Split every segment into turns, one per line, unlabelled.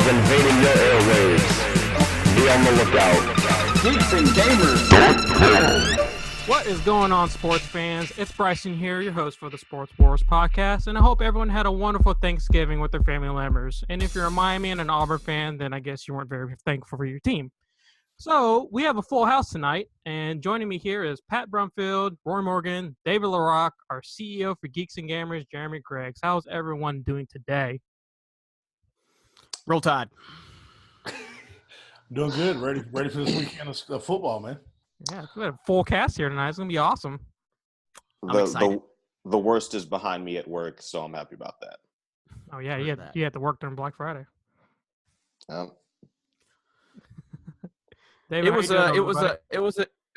is invading your airwaves. Be on the lookout.
Geeks and gamers.
What is going on, sports fans? It's Bryson here, your host for the Sports Wars podcast, and I hope everyone had a wonderful Thanksgiving with their family members. And if you're a Miami and an Auburn fan, then I guess you weren't very thankful for your team. So we have a full house tonight, and joining me here is Pat Brumfield, Roy Morgan, David LaRock, our CEO for Geeks and Gamers, Jeremy Greggs. How's everyone doing today?
Roll Tide.
Doing good. Ready for this weekend of football, man.
Yeah, we have a full cast here tonight. It's going to be awesome.
I'm excited.
The worst is behind me at work, so I'm happy about that.
Oh, yeah, you had to work during Black Friday. David,
it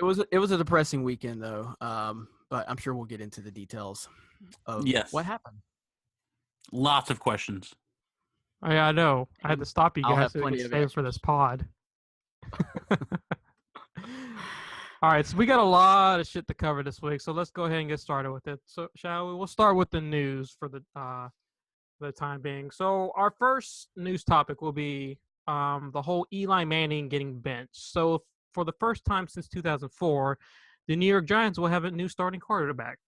was a depressing weekend though. But I'm sure we'll get into the details of what happened.
Lots of questions.
Oh, yeah, I know. I had to stop you
I'll
guys
have
so we
plenty
could
of
save for this pod. All right, so we got a lot of shit to cover this week, so let's go ahead and get started with it. So, shall we? We'll start with the news for the time being. So, our first news topic will be the whole Eli Manning getting benched. So, for the first time since 2004, the New York Giants will have a new starting quarterback.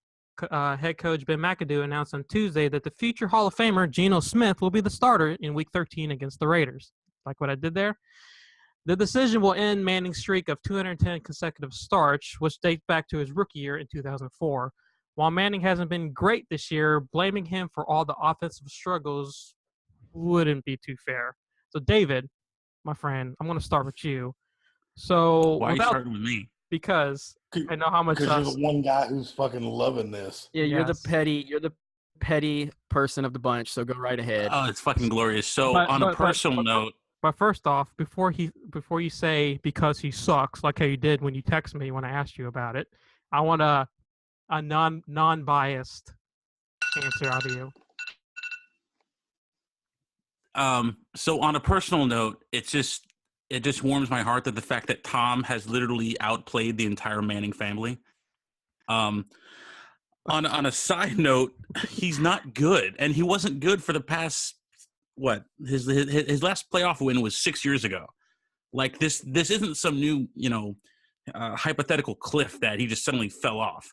Head coach Ben McAdoo announced on Tuesday that the future Hall of Famer Geno Smith will be the starter in Week 13 against the Raiders. Like what I did there? The decision will end Manning's streak of 210 consecutive starts, which dates back to his rookie year in 2004. While Manning hasn't been great this year, blaming him for all the offensive struggles wouldn't be too fair. So, David, my friend, I'm going to start with you. So,
why are you starting with me?
Because I know how much.
Because you're the one guy who's fucking loving this.
Yeah, you're the petty person of the bunch. So go right ahead.
Oh, it's fucking glorious. So, on a personal note.
But first off, before you say because he sucks, like how you did when you text me when I asked you about it, I want a non-biased answer out of you.
So on a personal note, it just warms my heart that the fact that Tom has literally outplayed the entire Manning family. On a side note, he's not good, and he wasn't good for the past. What his last playoff win was 6 years ago. Like this isn't some new hypothetical cliff that he just suddenly fell off.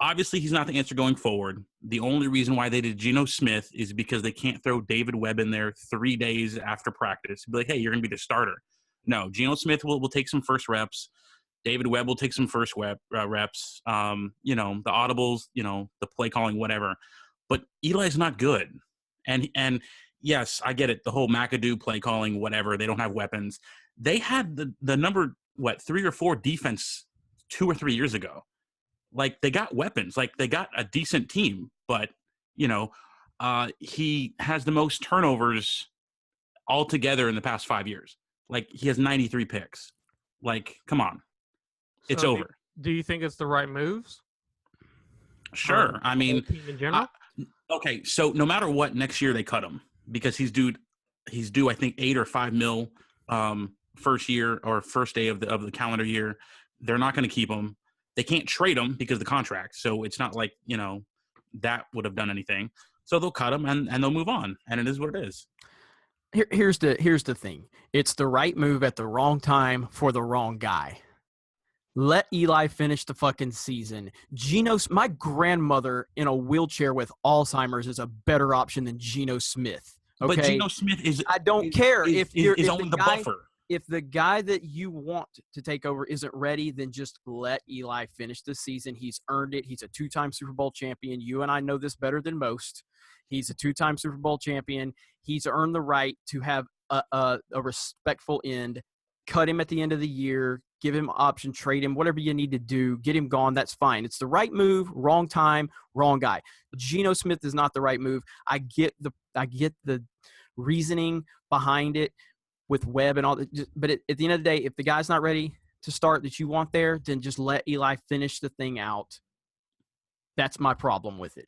Obviously, he's not the answer going forward. The only reason why they did Geno Smith is because they can't throw David Webb in there 3 days after practice. Be like, hey, you're gonna be the starter. No, Geno Smith will take some first reps. David Webb will take some first reps. The audibles, the play calling, whatever. But Eli's not good, and yes, I get it. The whole McAdoo play calling, whatever. They don't have weapons. They had the number 3 or 4 defense 2 or 3 years ago. Like they got weapons. Like they got a decent team. But he has the most turnovers altogether in the past 5 years. Like he has 93 picks. Like, come on, it's over.
Do you think it's the right moves?
Sure. I mean,
team in general.
Okay, so no matter what, next year they cut him. Because he's due I think $8 or $5 million first year or first day of the calendar year. They're not going to keep him. They can't trade him because of the contract. So it's not like that would have done anything. So they'll cut him and they'll move on. And it is what it is.
Here's the thing. It's the right move at the wrong time for the wrong guy. Let Eli finish the fucking season. My grandmother in a wheelchair with Alzheimer's is a better option than Geno Smith. Okay?
But Geno Smith is.
I don't care if
only the buffer.
If the guy that you want to take over isn't ready, then just let Eli finish the season. He's earned it. He's a 2-time Super Bowl champion. You and I know this better than most. He's a 2-time Super Bowl champion. He's earned the right to have a respectful end. Cut him at the end of the year. Give him an option, trade him, whatever you need to do, get him gone, that's fine. It's the right move, wrong time, wrong guy. Geno Smith is not the right move. I get the reasoning behind it with Webb and all that, but at the end of the day, if the guy's not ready to start that you want there, then just let Eli finish the thing out. That's my problem with it.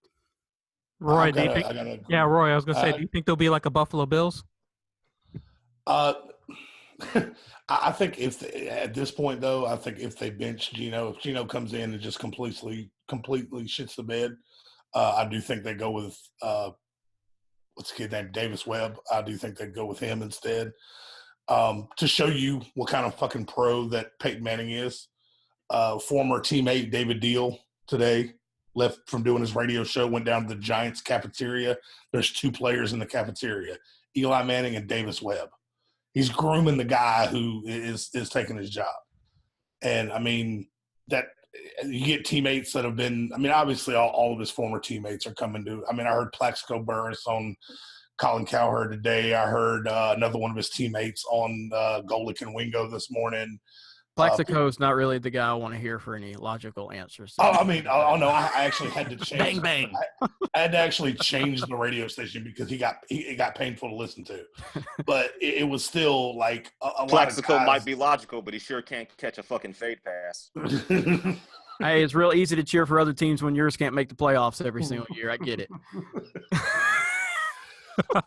Roy, Roy, I was going to say, do you think there'll be like a Buffalo Bills?
I think at this point, though, I think if they bench Geno, if Geno comes in and just completely shits the bed, I do think they go with what's the kid named Davis Webb. I do think they'd go with him instead. To show you what kind of fucking pro that Peyton Manning is. Former teammate David Deal today left from doing his radio show, went down to the Giants cafeteria. There's 2 players in the cafeteria, Eli Manning and Davis Webb. He's grooming the guy who is taking his job. And, I mean, that you get teammates that have been – I mean, obviously all of his former teammates are coming to – I mean, I heard Plaxico Burress on Colin Cowherd today. I heard another one of his teammates on Golick and Wingo this morning.
Plaxico's not really the guy I want to hear for any logical answers.
No, I actually had to change.
Bang, bang.
I had to actually change the radio station because it got painful to listen to. But it was still like a lot of
Plaxico
guys.
might be logical, but he sure can't catch a fucking fade pass.
Hey, it's real easy to cheer for other teams when yours can't make the playoffs every single year. I get it.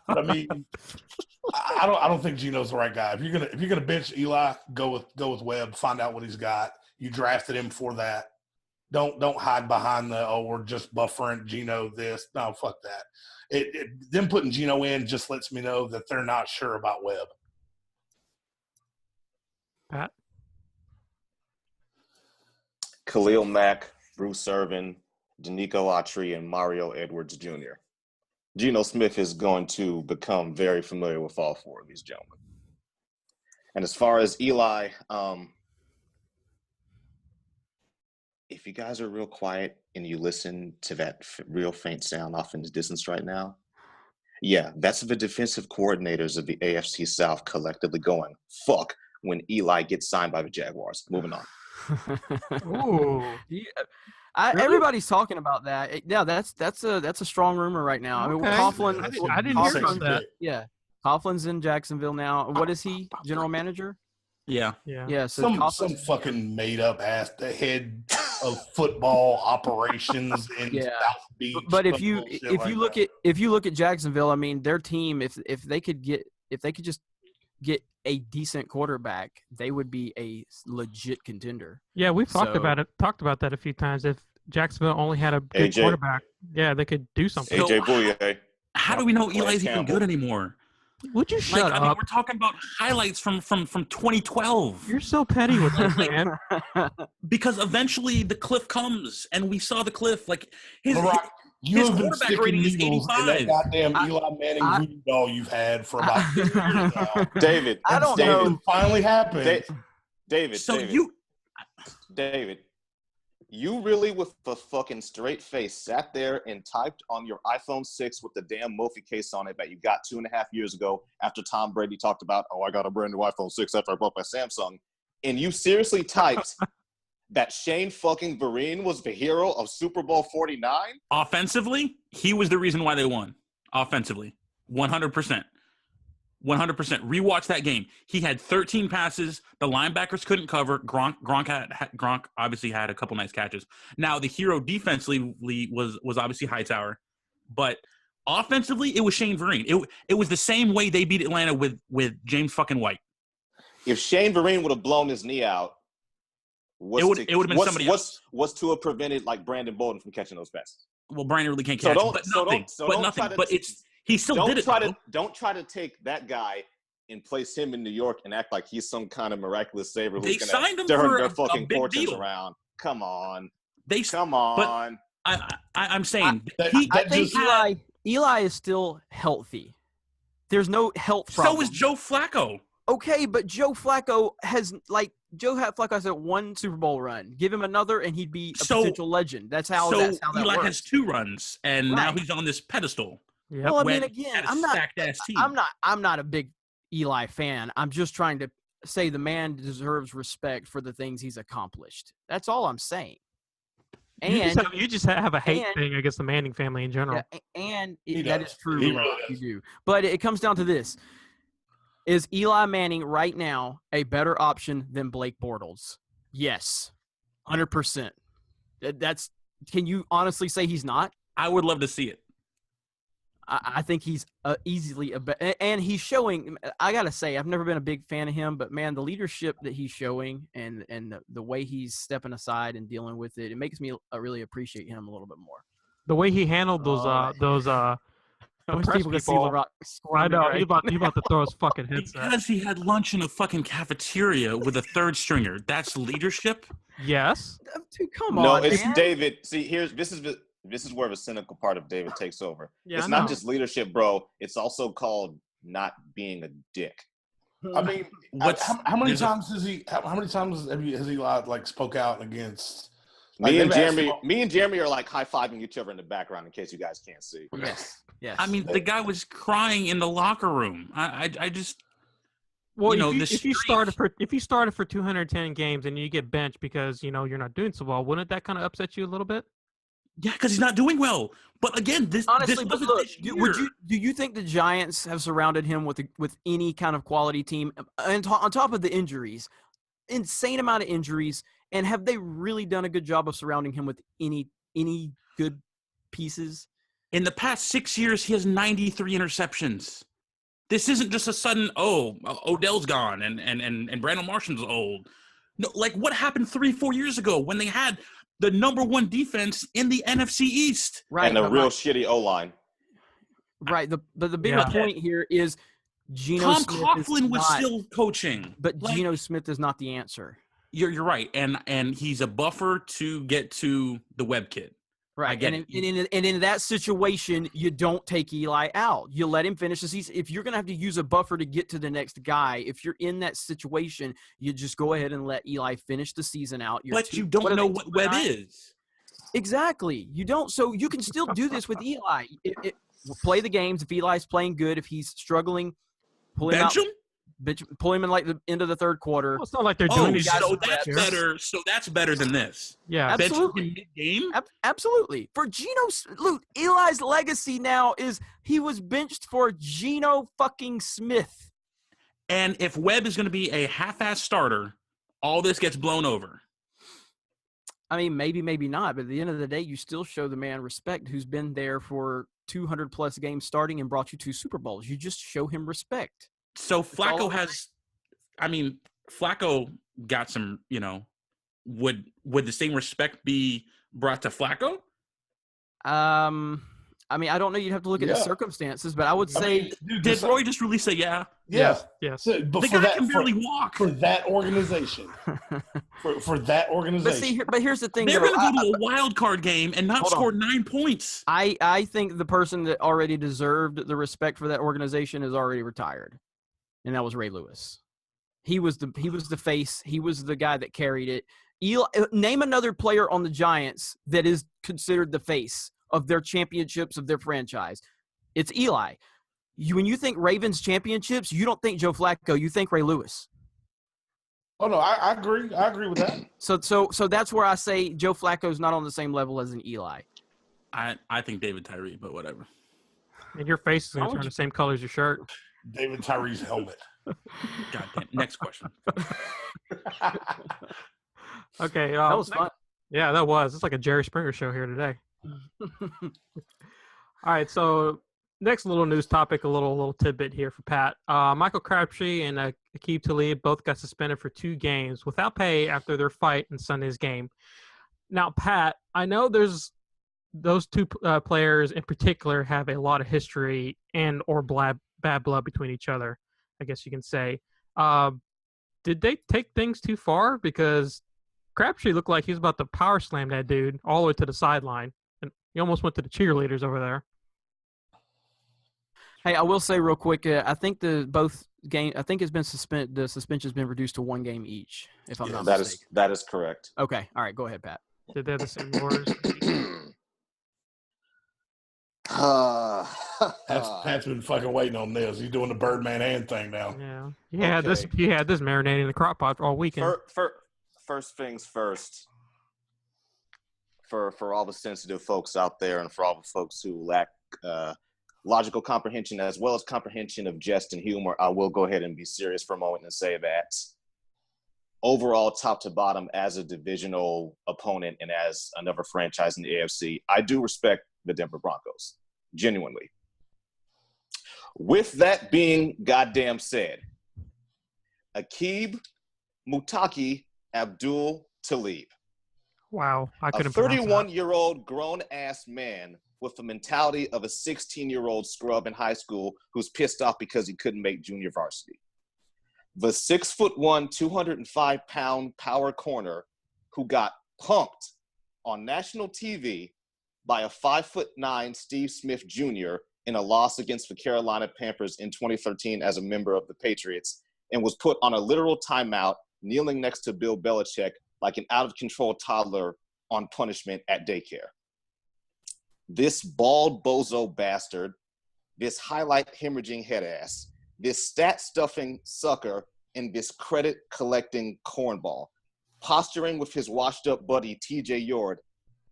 I mean, I don't think Geno's the right guy. If you're gonna bench Eli, go with Webb. Find out what he's got. You drafted him for that. Don't hide behind we're just buffering Geno this. No, fuck that. Them putting Geno in just lets me know that they're not sure about Webb.
Pat?
Khalil Mack, Bruce Irvin, Danico Autry, and Mario Edwards Jr. Geno Smith is going to become very familiar with all 4 of these gentlemen. And as far as Eli, if you guys are real quiet and you listen to that real faint sound off in the distance right now, yeah, that's the defensive coordinators of the AFC South collectively going, fuck, when Eli gets signed by the Jaguars. Moving on.
Ooh.
Really? Everybody's talking about that. Yeah, that's a strong rumor right now. I mean,
Okay.
Coughlin.
I didn't hear about that.
Yeah, Coughlin's in Jacksonville now. What is he? General manager?
Yeah.
Yeah. So
Some fucking made up ass, the head of football operations in South Beach.
But if you look at Jacksonville, I mean, their team, if they could just get a decent quarterback, they would be a legit contender.
Yeah, we've talked about that a few times. If Jacksonville only had a good quarterback, yeah, they could do something.
AJ Bouye.
How do we know Eli's even good anymore?
Would you shut up?
I mean, we're talking about highlights from 2012.
You're so petty with this, man.
Because eventually the cliff comes, and we saw the cliff. Like his
You have been
quarterback
sticking
rating is
needles in that
85.
goddamn Eli Manning voodoo doll you've had for about 10 years now.
David.
I don't know.
It finally happened.
David.
So
David, you really with a fucking straight face sat there and typed on your iPhone 6 with the damn Mophie case on it that you got 2.5 years ago after Tom Brady talked about, I got a brand new iPhone 6 after I bought my Samsung. And you seriously typed that Shane fucking Vereen was the hero of Super Bowl 49?
Offensively, he was the reason why they won. Offensively, 100%. 100%. Rewatch that game. He had 13 passes. The linebackers couldn't cover. Gronk obviously had a couple nice catches. Now, the hero defensively was obviously Hightower. But offensively, it was Shane Vereen. It was the same way they beat Atlanta with James fucking White.
If Shane Vereen would have blown his knee out,
it would have been somebody else.
What's to have prevented like Brandon Bolden from catching those passes?
Well, Brandon really can't catch it, but nothing. But he still did it.
Don't try to take that guy and place him in New York and act like he's some kind of miraculous savior who's going to turn their fucking fortunes around. Come on.
Come on. But I'm saying
I think Eli is still healthy. There's no health problem.
So is Joe Flacco.
Okay, but Joe Flacco has had one Super Bowl run. Give him another, and he'd be a potential legend. That's how that
Eli
works.
has 2 runs, and now he's on this pedestal.
Yep.
Well, I mean, again, I'm not a big Eli fan. I'm just trying to say the man deserves respect for the things he's accomplished. That's all I'm saying. And
you just have a hate thing against the Manning family in general.
Yeah, and that is true. You do. But it comes down to this. Is Eli Manning right now a better option than Blake Bortles? Yes, 100%. Can you honestly say he's not?
I would love to see it.
I think he's easily a better, and he's showing. I gotta say, I've never been a big fan of him, but man, the leadership that he's showing and the way he's stepping aside and dealing with it, it makes me really appreciate him a little bit more.
The way he handled those
I wish
press
people could see
people.
LeBron.
I know
screaming,
he's about to throw his fucking headset.
Because he had lunch in a fucking cafeteria with a third stringer. That's leadership.
Yes.
Dude, come
No,
on,
it's
man.
David. See, this is where the cynical part of David takes over.
Yeah,
It's
I
not
know.
just leadership, bro. It's also called not being a dick.
I mean,
What's-
how many
there's a-
times has he? How many times has he like spoke out against?
Me and
they've asked him-
Jeremy are like high fiving each other in the background in case you guys can't see.
Yes. Yes.
I mean, the guy was crying in the locker room. I just
Well,
you know, the
if you
streak-
started for 210 games and you get benched because you're not doing so well, wouldn't that kind of upset you a little bit?
yeah, because he's not doing well. But again,
honestly,
this
but
wasn't
look,
this
do you think the Giants have surrounded him with any kind of quality team, and on top of the injuries, insane amount of injuries, and have they really done a good job of surrounding him with any good pieces?
In the past 6 years, he has 93 interceptions. This isn't just a sudden, Odell's gone and Brandon Martian's old. No, like what happened 3-4 years ago when they had the number one defense in the NFC East.
Right,
And a
but
real shitty O-line.
right. The bigger
Yeah.
point here is Geno
Tom
Smith
Coughlin
is
was
not,
still coaching.
but
Like,
Geno Smith is not the answer.
You're right, and he's a buffer to get to the web kid.
Right,
I get
and
it.
in that situation, you don't take Eli out. You let him finish the season. If you're going to have to use a buffer to get to the next guy, if you're in that situation, you just go ahead and let Eli finish the season out.
But you don't know what web is.
Exactly. You don't. So you can still do this with Eli. Play the games. If Eli's playing good, if he's struggling, pull him
Bench
out.
him?
Pull him in like the end of the third quarter.
Well, it's not like they're doing
Oh,
these guys.
so
with
that's
reps.
better. So that's better than this.
Yeah.
Absolutely.
Bench him mid-game?
Absolutely. For Luke, Eli's legacy now is he was benched for Geno fucking Smith.
And if Webb is going to be a half-ass starter, all this gets blown over.
I mean, maybe not. But at the end of the day, you still show the man respect who's been there for 200-plus games starting and brought you 2 Super Bowls. You just show him respect.
So
all
Flacco
I'm
has – I mean, Flacco got some, would the same respect be brought to Flacco?
I mean, I don't know. You'd have to look at the
Yeah.
circumstances, but I would say
Did Roy just really say yeah?
Yeah.
Yes.
So, but
The
for
guy can barely walk.
for that organization, for that organization,
but here's the thing.
They're
though.
going to go to a wild card game and not
Hold on.
score 9 points.
I think the person that already deserved the respect for that organization is already retired, and that was Ray Lewis. He was the face. He was the guy that carried it. Name another player on the Giants that is considered the face of their championships of their franchise. It's Eli. When you think Ravens championships, you don't think Joe Flacco. You think Ray Lewis.
oh no, I agree. I agree with that.
So that's where I say Joe Flacco's not on the same level as an Eli.
I think David Tyree, but whatever.
And your face is going
Why
to
would
turn
you-
the same color as your shirt.
David Tyree's helmet.
God damn. Next question.
Okay.
That was fun.
Yeah, that was. It's like a Jerry Springer show here today. All right, so next little news topic, a little tidbit here for Pat. Michael Crabtree and Aqib Talib both got suspended for 2 games without pay after their fight in Sunday's game. Now, Pat, I know there's those 2 players in particular have a lot of history and or bad blood between each other, I guess you can say. Did they take things too far? Because Crabtree looked like he was about to power slam that dude all the way to the sideline. And he almost went to the cheerleaders over there.
Hey, I will say real quick. I think both game. I think it's been suspended. The suspension's been reduced to 1 game each. If I'm not mistaken.
That is correct.
Okay. All right. Go ahead, Pat.
Did they have the same orders?
Pat's been fucking waiting on this. He's doing the Birdman hand thing now.
Yeah. He had this marinating in the crock pot all weekend.
First things first. For all the sensitive folks out there and for all the folks who lack logical comprehension as well as comprehension of jest and humor, I will go ahead and be serious for a moment and say that overall, top to bottom, as a divisional opponent and as another franchise in the AFC, I do respect the Denver Broncos, genuinely. With that being goddamn said, Aqib Mutaki Abdul Talib.
Wow, I
A
couldn't pronounce that.
31-year-old grown-ass man with the mentality of a 16-year-old scrub in high school who's pissed off because he couldn't make junior varsity. The 6'1", 205-pound power corner who got pumped on national TV by a 5'9" Steve Smith Jr. in a loss against the Carolina Panthers in 2013 as a member of the Patriots, and was put on a literal timeout, kneeling next to Bill Belichick like an out-of-control toddler on punishment at daycare. This bald bozo bastard, this highlight hemorrhaging head ass, this stat-stuffing sucker, and this credit-collecting cornball, posturing with his washed-up buddy T.J. Yord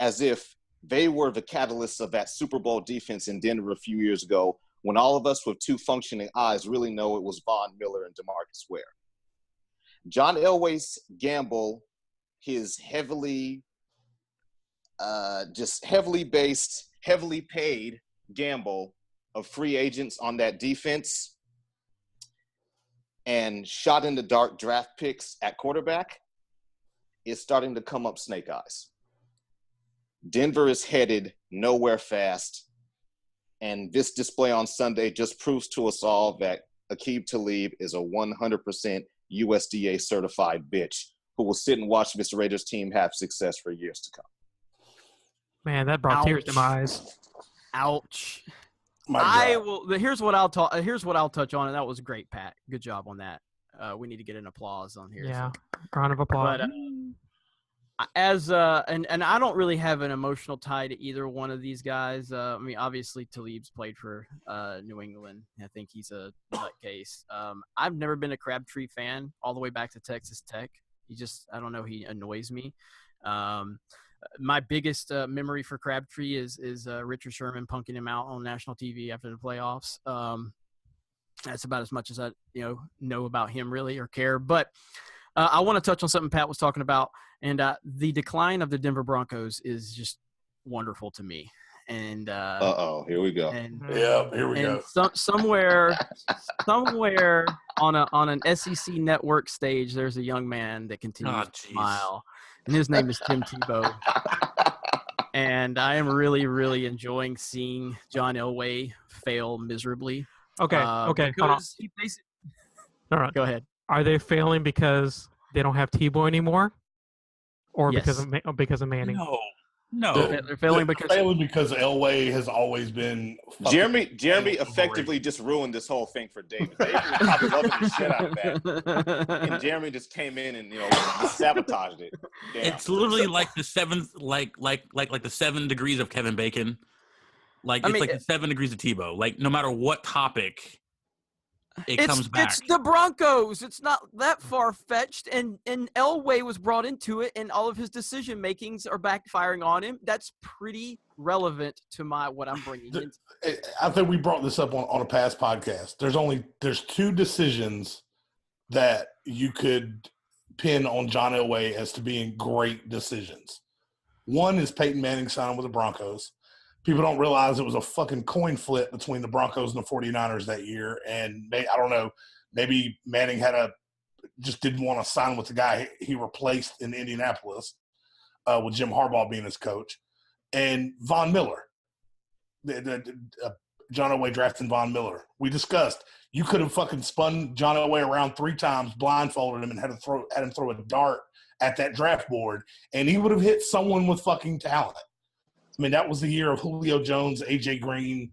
as if they were the catalysts of that Super Bowl defense in Denver a few years ago, when all of us with two functioning eyes really know it was Von Miller and DeMarcus Ware. John Elway's gamble, his heavily based, heavily paid gamble of free agents on that defense and shot in the dark draft picks at quarterback is starting to come up snake eyes. Denver is headed nowhere fast, and this display on Sunday just proves to us all that Aqib Talib is a 100% USDA certified bitch who will sit and watch this Raiders team have success for years to come.
Man, that brought tears to my eyes.
Ouch.
My God.
Here's what I'll touch on, and that was great, Pat. Good job on that. We need to get an applause on here.
Yeah,
So.
round of applause.
But and I don't really have an emotional tie to either one of these guys. I mean, obviously Talib's played for New England. I think he's a nutcase. I've never been a Crabtree fan all the way back to Texas Tech. I don't know, he annoys me. My biggest memory for Crabtree is Richard Sherman punking him out on national TV after the playoffs. That's about as much as I know about him really or care. But I want to touch on something Pat was talking about, and the decline of the Denver Broncos is just wonderful to me. And
here we go.
Here we go.
Somewhere on an SEC network stage, there's a young man that continues to smile, and his name is Tim Tebow. And I am really, really enjoying seeing John Elway fail miserably.
Okay. Hold on. All right.
Go ahead.
Are they failing because they don't have Tebow anymore, or
Yes.
because of Manning?
No.
They're failing because
Elway has always been.
Jeremy effectively just ruined this whole thing for David. David was probably loving the shit out of that, and Jeremy just came in and sabotaged it. Damn.
It's literally like the seventh, like the 7 degrees of Kevin Bacon. The 7 degrees of Tebow. Like no matter what topic, it comes back.
It's the Broncos. It's not that far-fetched, and Elway was brought into it, and all of his decision makings are backfiring on him. That's pretty relevant to what I'm bringing in.
I think we brought this up on a past podcast. There's 2 decisions that you could pin on John Elway as to being great decisions. One is Peyton Manning signing with the Broncos. People don't realize it was a fucking coin flip between the Broncos and the 49ers that year. And I don't know, maybe Manning just didn't want to sign with the guy he replaced in Indianapolis with Jim Harbaugh being his coach. And Von Miller, John Elway drafting Von Miller. We discussed you could have fucking spun John Elway around 3 times, blindfolded him, and had him throw a dart at that draft board, and he would have hit someone with fucking talent. I mean, that was the year of Julio Jones, A.J. Green.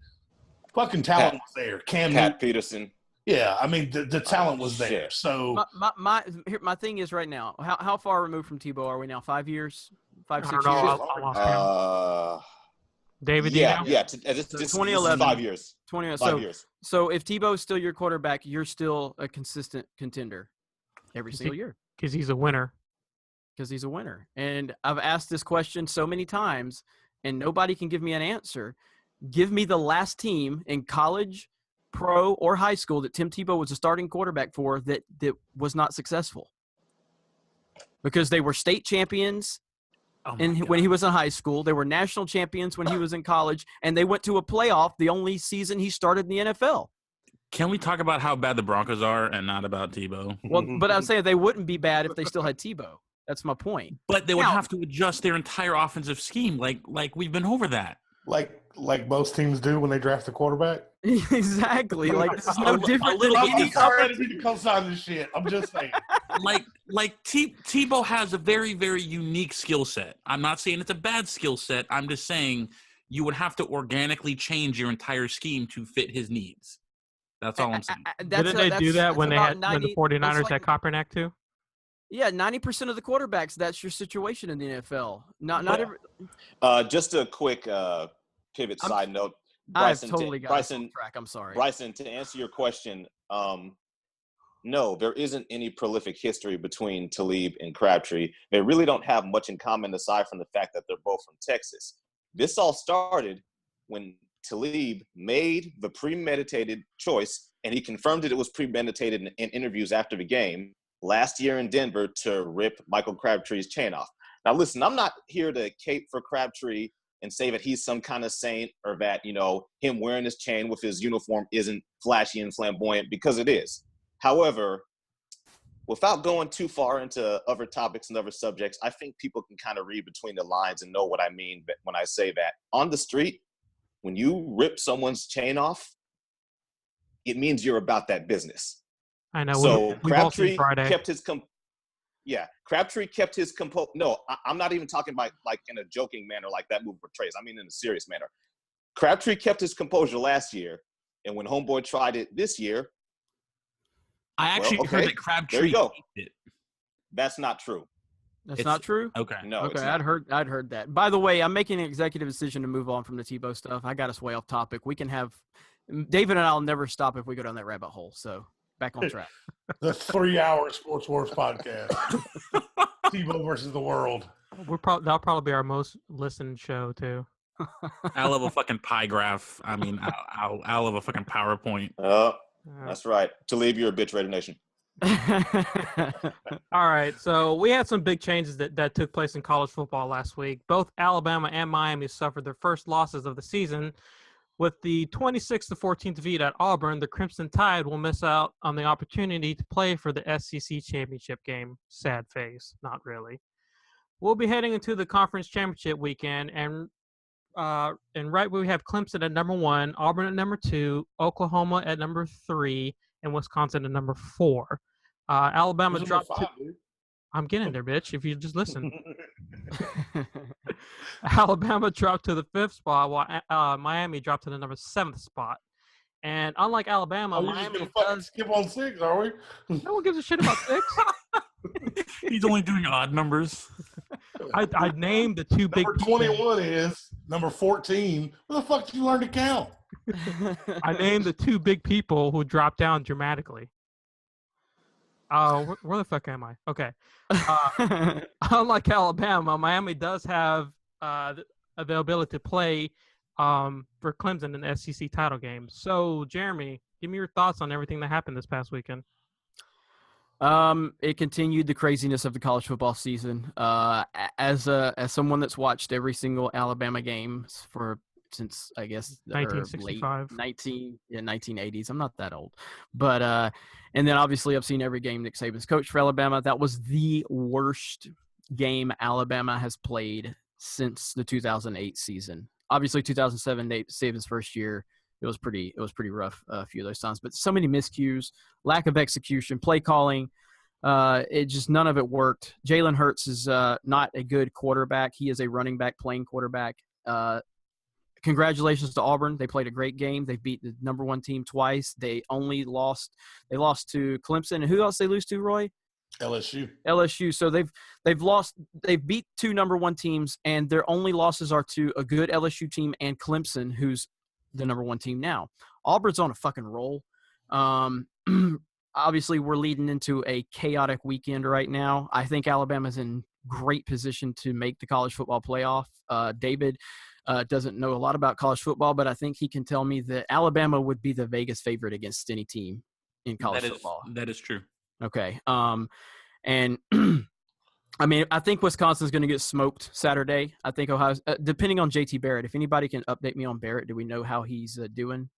Fucking talent was there.
Pat Peterson.
Yeah, I mean, the talent was there.
Shit.
So
my thing is right now, how far removed from Tebow are we now? 5 years? 5, 6 years?
I lost count. David,
Yeah.
This 2011.
5 years.
5
years.
So if Tebow's still your quarterback, you're still a consistent contender every single year.
Because he's a winner.
And I've asked this question so many times, and nobody can give me an answer. Give me the last team in college, pro, or high school that Tim Tebow was a starting quarterback for that was not successful. Because they were state champions when he was in high school. They were national champions when he was in college, and they went to a playoff the only season he started in the NFL.
Can we talk about how bad the Broncos are and not about Tebow?
Well, but I'm saying they wouldn't be bad if they still had Tebow. That's my point.
But they would
Now-
have to adjust their entire offensive scheme, like we've been over that.
Like most teams do when they draft a quarterback.
Exactly. Like this is no
A
different
little
than
bit
any
different.
other.
Ready to co-sign this shit. I'm just saying.
Tebow has a very, very unique skill set. I'm not saying it's a bad skill set. I'm just saying you would have to organically change your entire scheme to fit his needs. That's all I'm saying.
Didn't they do that when they had when the 49ers
that's
had Kaepernick too?
Yeah, 90% of the quarterbacks, that's your situation in the NFL. Not every.
Just a quick pivot side note.
I've
Bryson,
totally got off track. I'm sorry.
Bryson, to answer your question, no, there isn't any prolific history between Talib and Crabtree. They really don't have much in common aside from the fact that they're both from Texas. This all started when Talib made the premeditated choice, and he confirmed that it was premeditated in interviews after the game last year in Denver to rip Michael Crabtree's chain off. Now, listen, I'm not here to cape for Crabtree and say that he's some kind of saint or that, him wearing his chain with his uniform isn't flashy and flamboyant, because it is. However, without going too far into other topics and other subjects, I think people can kind of read between the lines and know what I mean when I say that. On the street, when you rip someone's chain off, it means you're about that business.
I know.
So Crabtree
Friday.
kept his Crabtree kept his composure. No, I'm not even talking about like in a joking manner like that move portrays. I mean in a serious manner. Crabtree kept his composure last year, and when Homeboy tried it this year,
I actually heard that Crabtree
there you go.
faked it.
That's not true.
That's not true?
Okay.
No,
Okay,
it's not.
I'd heard that. By the way, I'm making an executive decision to move on from the Tebow stuff. I got us way off topic. We can have David and I'll never stop if we go down that rabbit hole. So back on track.
The 3-hour Sports Wars podcast. Tebow versus the world.
That'll probably be our most listened show too.
I love a fucking pie graph. I mean, I love a fucking PowerPoint.
That's right. Talib, you're a bitch, Raider Nation.
All right, so we had some big changes that took place in college football last week. Both Alabama and Miami suffered their first losses of the season. With the 26-14 defeat at Auburn, the Crimson Tide will miss out on the opportunity to play for the SEC Championship game. Sad face, not really. We'll be heading into the Conference Championship weekend, and right where we have Clemson at number 1, Auburn at number 2, Oklahoma at number 3, and Wisconsin at number 4. Alabama dropped
5, dude.
I'm getting there, bitch, if you just listen. Alabama dropped to the 5th spot, while Miami dropped to the number 7th spot. And unlike Alabama, Miami does
skip on 6, are we?
No one gives a shit about 6.
He's only doing odd numbers.
I named the two big.
Number 21 is number 14. Where the fuck did you learn to count?
I named the two big people who dropped down dramatically. Where the fuck am I? Okay. Unlike Alabama, Miami does have the availability to play for Clemson in the SEC title game. So, Jeremy, give me your thoughts on everything that happened this past weekend.
It continued the craziness of the college football season. As someone that's watched every single Alabama game since I guess
1965,
1980s. I'm not that old, but and then obviously I've seen every game Nick Saban's coached for Alabama. That was the worst game Alabama has played since the 2008 season. Obviously 2007, Saban's first year. It was pretty rough a few of those times, but so many miscues, lack of execution, play calling. It just none of it worked. Jalen Hurts is not a good quarterback. He is a running back playing quarterback. Congratulations to Auburn. They played a great game. They beat the number 1 team twice. They lost to Clemson. And who else they lose to, Roy? LSU. So they've beat 2 number 1 teams, and their only losses are to a good LSU team and Clemson, who's the number 1 team now. Auburn's on a fucking roll. Obviously, we're leading into a chaotic weekend right now. I think Alabama's in great position to make the college football playoff. David doesn't know a lot about college football, but I think he can tell me that Alabama would be the Vegas favorite against any team in college football.
That is true.
Okay. And I mean, I think Wisconsin's going to get smoked Saturday. I think Ohio's depending on JT Barrett. If anybody can update me on Barrett, do we know how he's doing?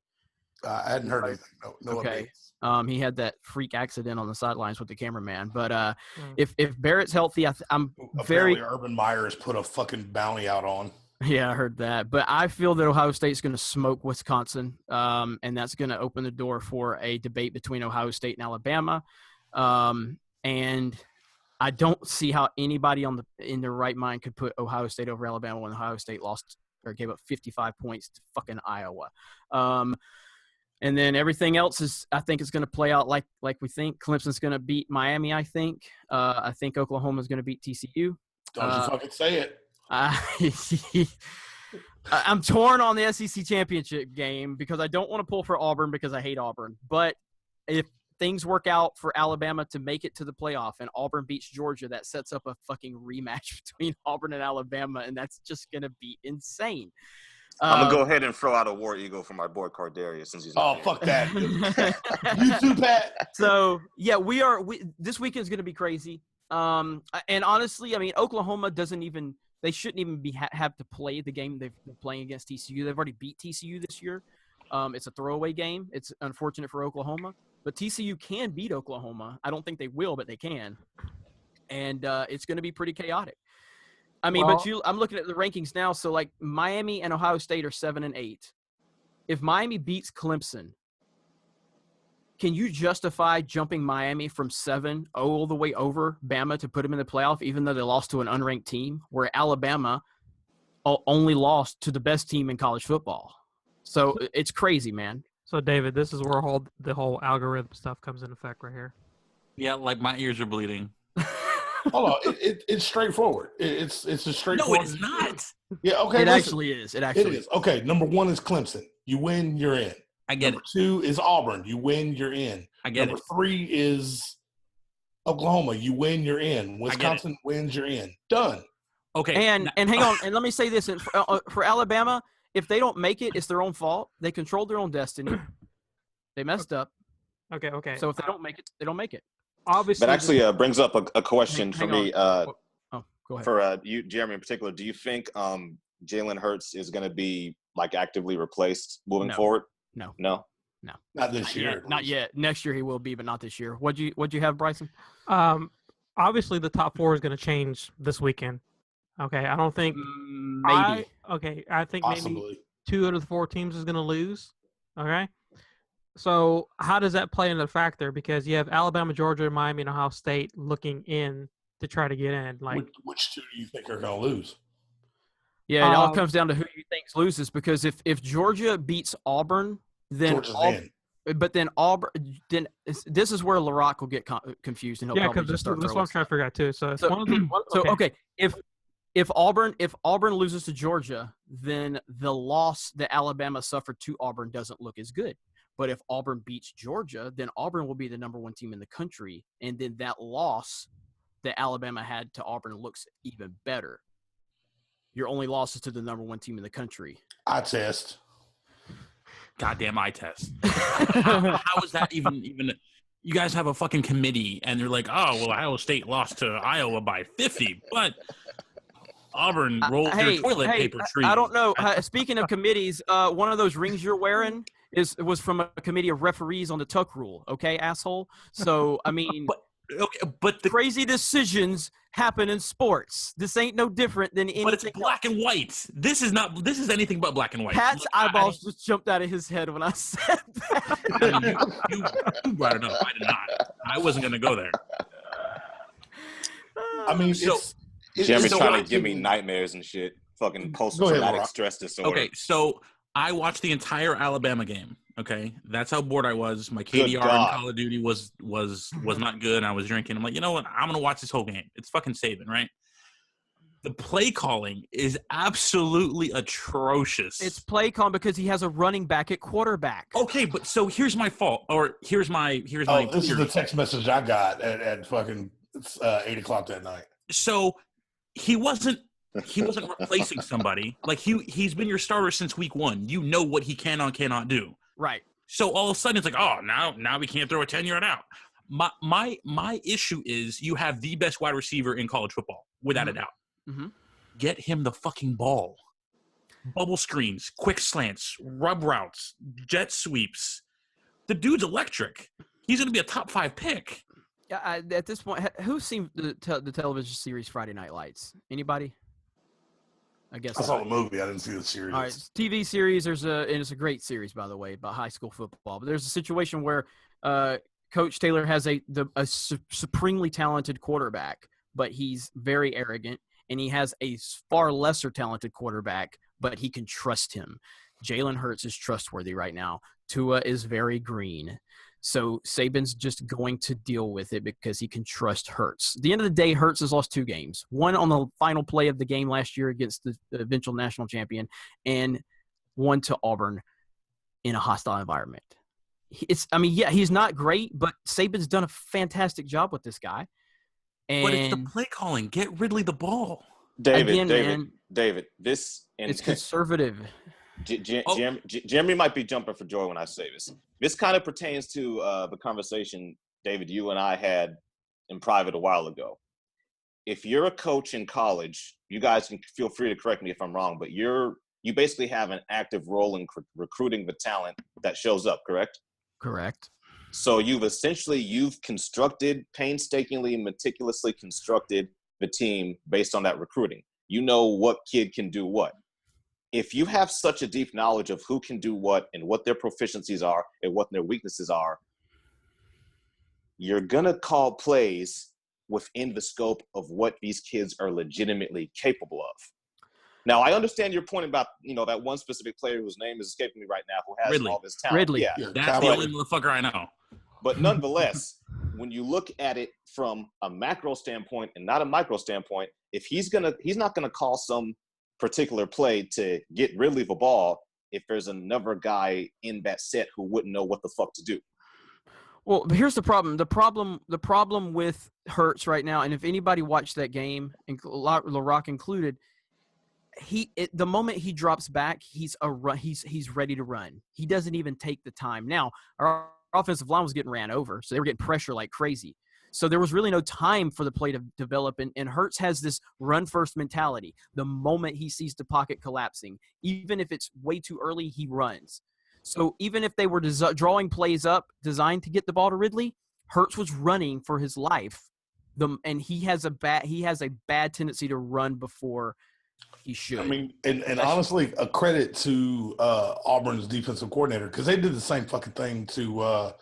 I hadn't heard anything. No
Okay.
updates.
He had that freak accident on the sidelines with the cameraman. But if Barrett's healthy, I'm
Apparently Urban Meyer has put a fucking bounty out on.
Yeah, I heard that. But I feel that Ohio State's going to smoke Wisconsin, and that's going to open the door for a debate between Ohio State and Alabama. And I don't see how anybody in their right mind could put Ohio State over Alabama when Ohio State lost or gave up 55 points to fucking Iowa. And then everything else I think it's going to play out like we think. Clemson's going to beat Miami, I think. I think Oklahoma's going to beat TCU.
Don't you fucking say it.
I'm torn on the SEC championship game because I don't want to pull for Auburn because I hate Auburn. But if things work out for Alabama to make it to the playoff and Auburn beats Georgia, that sets up a fucking rematch between Auburn and Alabama, and that's just going to be insane.
I'm going to go ahead and throw out a War Eagle for my boy Cardarius since he's not here.
Fuck that. You too, Pat.
So, yeah, this weekend is going to be crazy. And honestly, I mean, Oklahoma they shouldn't even have to play the game they've been playing against TCU. They've already beat TCU this year. It's a throwaway game. It's unfortunate for Oklahoma. But TCU can beat Oklahoma. I don't think they will, but they can. And it's going to be pretty chaotic. I mean, I'm looking at the rankings now. So, like, Miami and Ohio State are 7 and 8. If Miami beats Clemson, can you justify jumping Miami from 7 all the way over Bama to put them in the playoff, even though they lost to an unranked team, where Alabama only lost to the best team in college football? So it's crazy, man.
So, David, this is where the whole algorithm stuff comes in effect right here.
Yeah, like my ears are bleeding.
Hold on, it's straightforward. It's a straightforward.
No, it's not.
Yeah, okay.
It actually is. It
is. Okay, number 1 is Clemson. You win, you're in.
I get
Number 2 is Auburn. You win, you're in.
I get
Number 3 is Oklahoma. You win, you're in. Wisconsin wins, you're in. Done.
Okay.
And hang on, and let me say this: for Alabama, if they don't make it, it's their own fault. They controlled their own destiny. They messed up.
Okay.
So if they don't make it, they don't make it.
Obviously,
that actually brings up a question for me.
Go ahead.
For you, Jeremy, in particular, do you think Jalen Hurts is going to be like actively replaced moving forward?
No.
Not this year.
Not yet. Next year he will be, but not this year. What'd you have, Bryson?
Obviously the top 4 is going to change this weekend. Okay, I don't think
maybe.
I think
Possibly.
maybe 2 out of the 4 teams is going to lose. Okay, so how does that play into the factor? Because you have Alabama, Georgia, Miami, and Ohio State looking in to try to get in. Like,
which 2 do you think are going to lose?
Yeah, it all comes down to who you think loses. Because if Georgia beats Auburn, then but then Auburn, then this is where LaRock will get confused and he'll probably
because
just
this is what I'm trying to figure out too. So,
okay, if Auburn loses to Georgia, then the loss that Alabama suffered to Auburn doesn't look as good. But if Auburn beats Georgia, then Auburn will be the number 1 team in the country, and then that loss that Alabama had to Auburn looks even better. Your only loss is to the number 1 team in the country.
I test.
Goddamn eye test. How is that even? You guys have a fucking committee, and they're like, oh, well, Iowa State lost to Iowa by 50, but Auburn rolled their toilet paper tree.
I don't know. Speaking of committees, one of those rings you're wearing was from a committee of referees on the Tuck Rule. Okay, asshole. So I mean,
but the
crazy decisions happen in sports. This ain't no different than anything.
But it's black and white. This is anything but black and white.
Pat's eyeballs just jumped out of his head when I said that.
I mean, you brought it up. I did not. I wasn't going to go there.
I mean,
Jeremy's trying to give me nightmares and shit. Fucking post-traumatic stress disorder.
Okay, so I watched the entire Alabama game. Okay, that's how bored I was. My KDR in Call of Duty was not good. And I was drinking. I'm like, you know what? I'm gonna watch this whole game. It's fucking Saban, right? The play calling is absolutely atrocious.
It's play calling because he has a running back at quarterback.
Okay, but so here's my fault, or here's my.
This is the text message I got at fucking 8:00 that night.
So he wasn't replacing somebody. Like he's been your starter since week 1. You know what he can or cannot do.
Right.
So all of a sudden it's like, oh, now we can't throw a 10-yard out. My issue is you have the best wide receiver in college football, without a doubt.
Mm-hmm.
Get him the fucking ball. bubble screens, quick slants, rub routes, jet sweeps. The dude's electric. He's going to be a top 5 pick.
Yeah, at this point, who's seen the television series Friday Night Lights? Anybody? I guess
I saw
not.
the movie. I didn't see the series.
All right, it's a TV series. And it's a great series, by the way, about high school football. But there's a situation where Coach Taylor has a supremely talented quarterback, but he's very arrogant, and he has a far lesser talented quarterback, but he can trust him. Jalen Hurts is trustworthy right now. Tua is very green. So Saban's just going to deal with it because he can trust Hurts. At the end of the day, Hurts has lost 2 games. One on the final play of the game last year against the eventual national champion, and one to Auburn in a hostile environment. He's not great, but Saban's done a fantastic job with this guy.
But it's the play calling. Get Ridley the ball.
David, this
it's conservative.
Jeremy might be jumping for joy when I say this. This kind of pertains to the conversation, David, you and I had in private a while ago. If you're a coach in college, you guys can feel free to correct me if I'm wrong, but you basically have an active role in recruiting the talent that shows up, correct?
Correct.
So you've constructed, painstakingly, meticulously constructed the team based on that recruiting. You know what kid can do what. If you have such a deep knowledge of who can do what and what their proficiencies are and what their weaknesses are, you're going to call plays within the scope of what these kids are legitimately capable of. Now, I understand your point about, that one specific player whose name is escaping me right now who has
Ridley.
all this talent.
Ridley.
Yeah.
That's the only motherfucker I know.
But nonetheless, when you look at it from a macro standpoint and not a micro standpoint, if he's not going to call some particular play to get Ridley the ball if there's another guy in that set who wouldn't know what the fuck to do.
Well, but here's the problem. The problem with Hurts right now, and if anybody watched that game, LaRock included, the moment he drops back, he's ready to run. He doesn't even take the time. Now, our offensive line was getting ran over, so they were getting pressure like crazy. So there was really no time for the play to develop, and Hurts has this run-first mentality. The moment he sees the pocket collapsing, even if it's way too early, he runs. So even if they were drawing plays up designed to get the ball to Ridley, Hurts was running for his life. And he has a bad tendency to run before he should.
I mean, and honestly, a credit to Auburn's defensive coordinator, because they did the same fucking thing to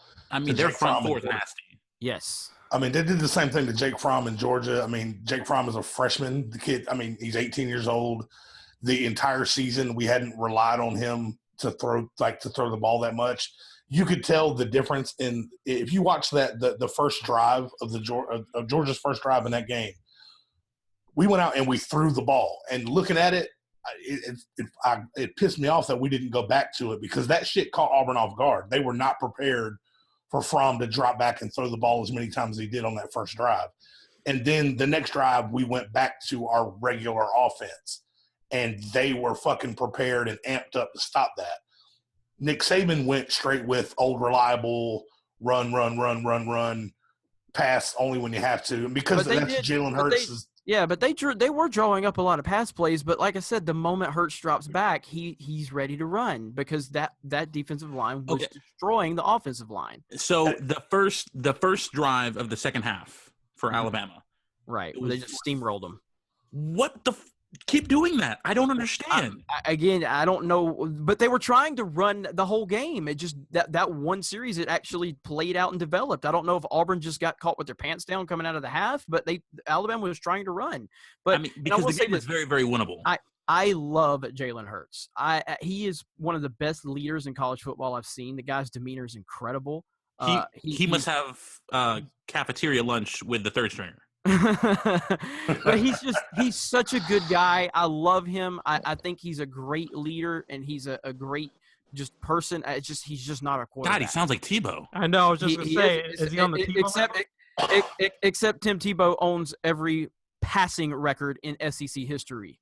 their front four is nasty.
Yes.
I mean, they did the same thing to Jake Fromm in Georgia. I mean, Jake Fromm is a freshman. The kid, he's 18 years old. The entire season, we hadn't relied on him to throw the ball that much. You could tell the difference if you watch the first drive of Georgia's first drive in that game. We went out and we threw the ball. And looking at it, it pissed me off that we didn't go back to it, because that shit caught Auburn off guard. They were not prepared for Fromm to drop back and throw the ball as many times as he did on that first drive. And then the next drive, we went back to our regular offense, and they were fucking prepared and amped up to stop that. Nick Saban went straight with old reliable run, pass only when you have to. And because that's Jalen Hurts.
But they were drawing up a lot of pass plays. But like I said, the moment Hurts drops back, he's ready to run, because that defensive line was destroying the offensive line.
So the first drive of the second half for Alabama,
right? They just steamrolled them.
What the? Keep doing that. I don't understand.
I don't know, but they were trying to run the whole game. It just that one series, it actually played out and developed. I don't know if Auburn just got caught with their pants down coming out of the half, but Alabama was trying to run. But
because the game is very, very winnable.
I love Jalen Hurts. He is one of the best leaders in college football I've seen. The guy's demeanor is incredible.
He must have cafeteria lunch with the third stringer.
But he's such a good guy. I love him. I think he's a great leader, and he's a great just person. He's just not a quarterback.
God, he sounds like Tebow.
I know. I was just going to say, is he on the Tebow?
Except Tim Tebow owns every passing record in SEC history,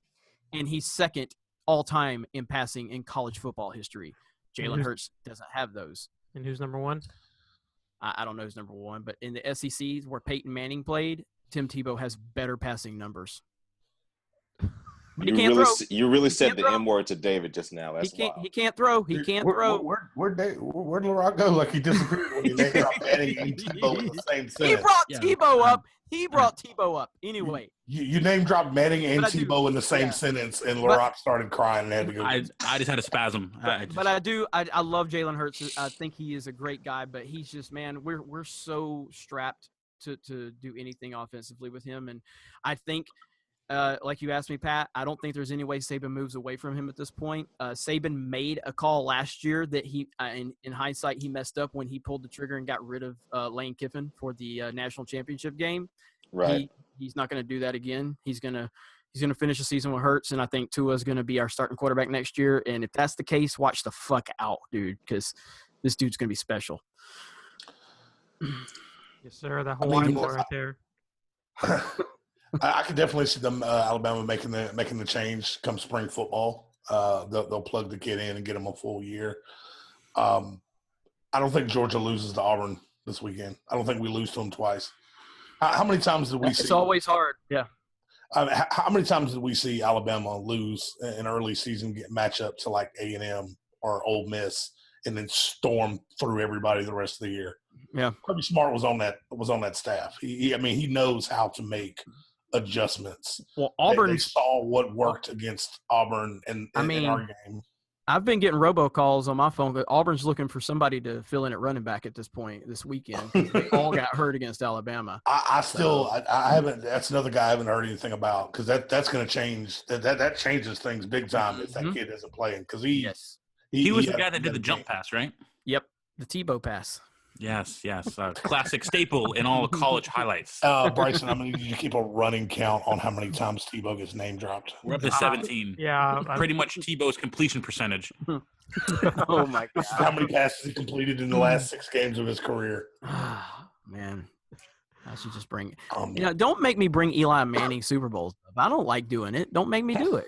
and he's second all time in passing in college football history. Jalen Hurts doesn't have those.
And who's number one?
I don't know who's number one, but in the SEC where Peyton Manning played, Tim Tebow has better passing numbers.
You really said the M word to David just now. That's wild.
He can't throw. He can't throw.
Where'd LaRock go? Like he disappeared when he name dropped Manning and Tebow in the same sentence.
He brought Tebow up. He brought Tebow up. Anyway.
You name dropped Manning and Tebow in the same sentence, and LaRock started crying and had to go.
I just had a spasm.
But I love Jalen Hurts. I think he is a great guy, but he's just, man, we're so strapped to do anything offensively with him. And I think, like you asked me, Pat, I don't think there's any way Saban moves away from him at this point. Saban made a call last year that he, in hindsight, he messed up when he pulled the trigger and got rid of Lane Kiffin for the national championship game.
Right.
He's not going to do that again. He's going to finish the season with Hurts, and I think Tua's going to be our starting quarterback next year. And if that's the case, watch the fuck out, dude, because this dude's going to be special.
Yes, sir. That Hawaiian boy right there.
I could definitely see them Alabama making the change come spring football. They'll plug the kid in and get him a full year. I don't think Georgia loses to Auburn this weekend. I don't think we lose to them twice. How many times did we see?
It's always hard. Yeah.
How many times did we see Alabama lose in early season matchup to like A&M or Ole Miss and then storm through everybody the rest of the year?
Yeah.
Kirby Smart was on that staff. He knows how to make adjustments.
Well, Auburn
they saw what worked against Auburn in our game.
I've been getting robocalls on my phone, but Auburn's looking for somebody to fill in at running back at this point this weekend. They all got hurt against Alabama.
I haven't. That's another guy I haven't heard anything about because that's going to change. That changes things big time if that kid isn't playing because he
was the guy that did the jump pass, right?
Yep, the Tebow pass.
Yes. Classic staple in all college highlights.
Bryson, I'm going to need you to keep a running count on how many times Tebow gets name dropped.
We're up to 17.
Yeah.
Pretty much Tebow's completion percentage.
Oh, my God.
How many passes he completed in the last 6 games of his career.
Man, I should just bring – don't make me bring Eli Manning Super Bowls. I don't like doing it. Don't make me do it.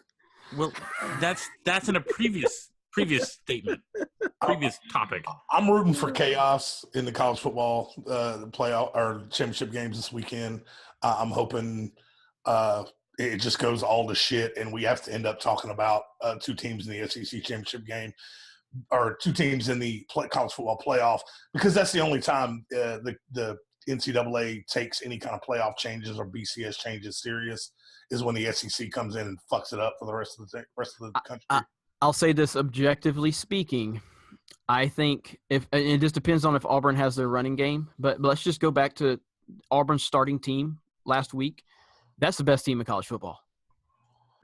Well, that's in a previous statement, previous topic.
I'm rooting for chaos in the college football playoff or championship games this weekend. I'm hoping it just goes all to shit, and we have to end up talking about 2 teams in the SEC championship game or 2 teams in the college football playoff because that's the only time the NCAA takes any kind of playoff changes or BCS changes serious is when the SEC comes in and fucks it up for the rest of the country.
I'll say this objectively speaking. I think it just depends on if Auburn has their running game, but let's just go back to Auburn's starting team last week. That's the best team in college football.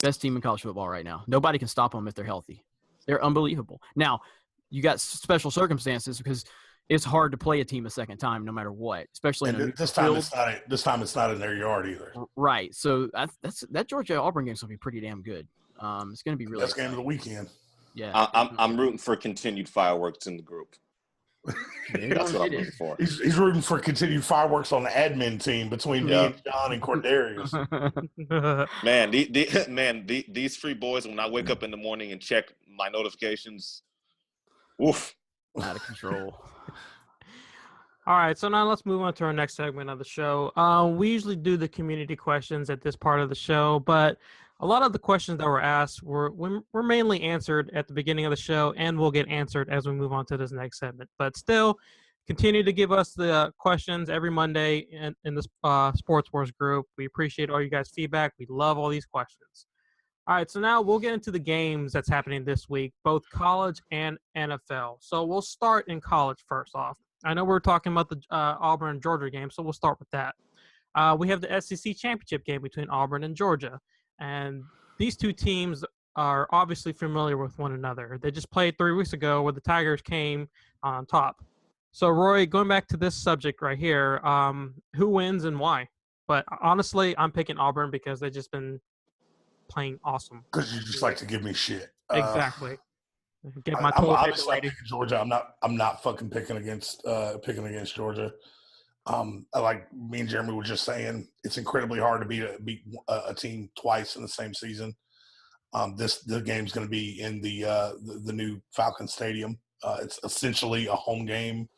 Best team in college football right now. Nobody can stop them if they're healthy. They're unbelievable. Now, you got special circumstances because it's hard to play a team a second time no matter what, especially in
this time it's not in their yard either.
Right. So that Georgia-Auburn game is going to be pretty damn good. It's going to be really
best game of the weekend.
Yeah,
I'm rooting for continued fireworks in the group. That's what I'm rooting for.
He's rooting for continued fireworks on the admin team between me and John and Cordarius.
These 3 boys. When I wake up in the morning and check my notifications, woof,
out of control.
All right, so now let's move on to our next segment of the show. We usually do the community questions at this part of the show, but a lot of the questions that were asked were mainly answered at the beginning of the show and will get answered as we move on to this next segment. But still, continue to give us the questions every Monday in the Sports Wars group. We appreciate all you guys' feedback. We love all these questions. All right, so now we'll get into the games that's happening this week, both college and NFL. So we'll start in college first off. I know we're talking about the Auburn-Georgia game, so we'll start with that. We have the SEC Championship game between Auburn and Georgia. And these 2 teams are obviously familiar with one another. They just played 3 weeks ago where the Tigers came on top. So, Roy, going back to this subject right here, who wins and why? But honestly, I'm picking Auburn because they've just been playing awesome.
Because you just like to give me shit.
Exactly. Get my
I'm obviously picking Georgia. I'm not fucking picking against Georgia. Like me and Jeremy were just saying, it's incredibly hard to beat a team twice in the same season. The game's going to be in the new Falcon Stadium. It's essentially a home game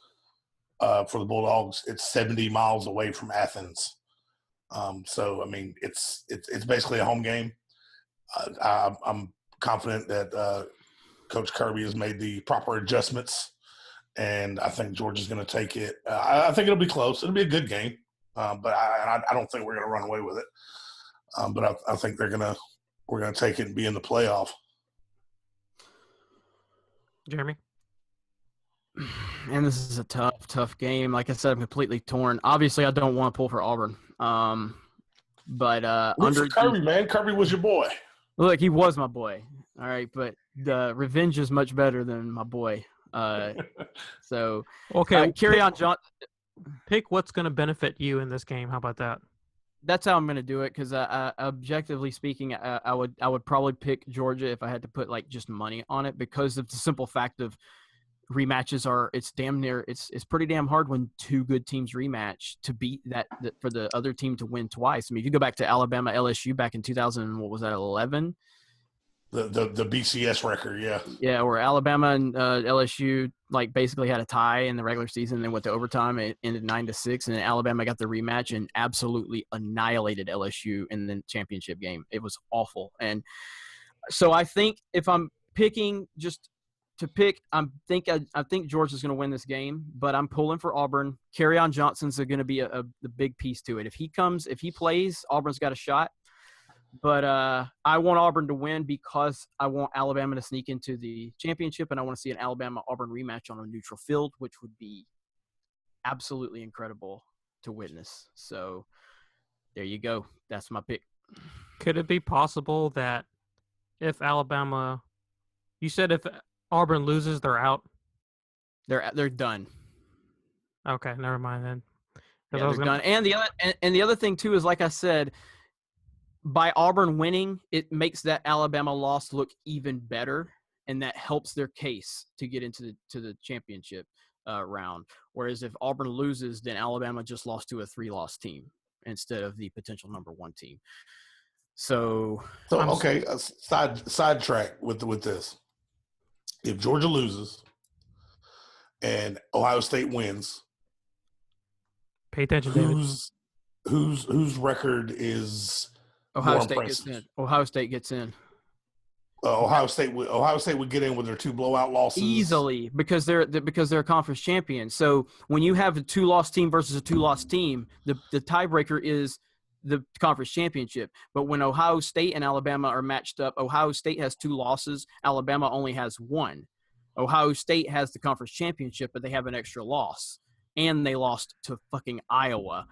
for the Bulldogs. It's 70 miles away from Athens, so I mean it's basically a home game. I'm confident that Coach Kirby has made the proper adjustments, and I think Georgia's going to take it. I think it'll be close. It'll be a good game, but I don't think we're going to run away with it. But I think we're going to take it and be in the playoff.
Jeremy?
And this is a tough game. Like I said, I'm completely torn. Obviously, I don't want to pull for Auburn. But
under Kirby, man. Kirby was your boy.
Look, he was my boy. All right, but the revenge is much better than my boy. So
okay,
carry on, John.
Pick what's going to benefit you in this game. How about that?
That's how I'm going to do it because objectively speaking, I would probably pick Georgia if I had to put like just money on it because of the simple fact of rematches it's pretty damn hard when two good teams rematch to beat that for the other team to win twice. I mean, if you go back to Alabama LSU back in 2011,
the BCS record,
yeah, where Alabama and LSU like basically had a tie in the regular season and then went to overtime. It ended 9-6, and then Alabama got the rematch and absolutely annihilated LSU in the championship game. It was awful, and so I think if I'm picking just to pick, I think Georgia's going to win this game, but I'm pulling for Auburn. Kerryon Johnson's going to be the big piece to it. If he plays, Auburn's got a shot. But I want Auburn to win because I want Alabama to sneak into the championship, and I want to see an Alabama-Auburn rematch on a neutral field, which would be absolutely incredible to witness. So there you go. That's my pick.
Could it be possible that if Alabama – you said if Auburn loses, they're out?
They're done.
Okay, never mind then.
Yeah, they're done. And the other thing, too, is like I said – by Auburn winning, it makes that Alabama loss look even better, and that helps their case to get into the championship round. Whereas if Auburn loses, then Alabama just lost to a 3-loss team instead of the potential number 1 team. So
okay, sidetrack with this. If Georgia loses and Ohio State wins,
pay attention, David.
Whose record is
Ohio State gets in. Ohio State gets in.
Ohio State would get in with their 2 blowout losses
easily because they're a conference champion. So when you have a 2-loss team versus a 2-loss team, the tiebreaker is the conference championship. But when Ohio State and Alabama are matched up, Ohio State has 2 losses. Alabama only has 1. Ohio State has the conference championship, but they have an extra loss, and they lost to fucking Iowa.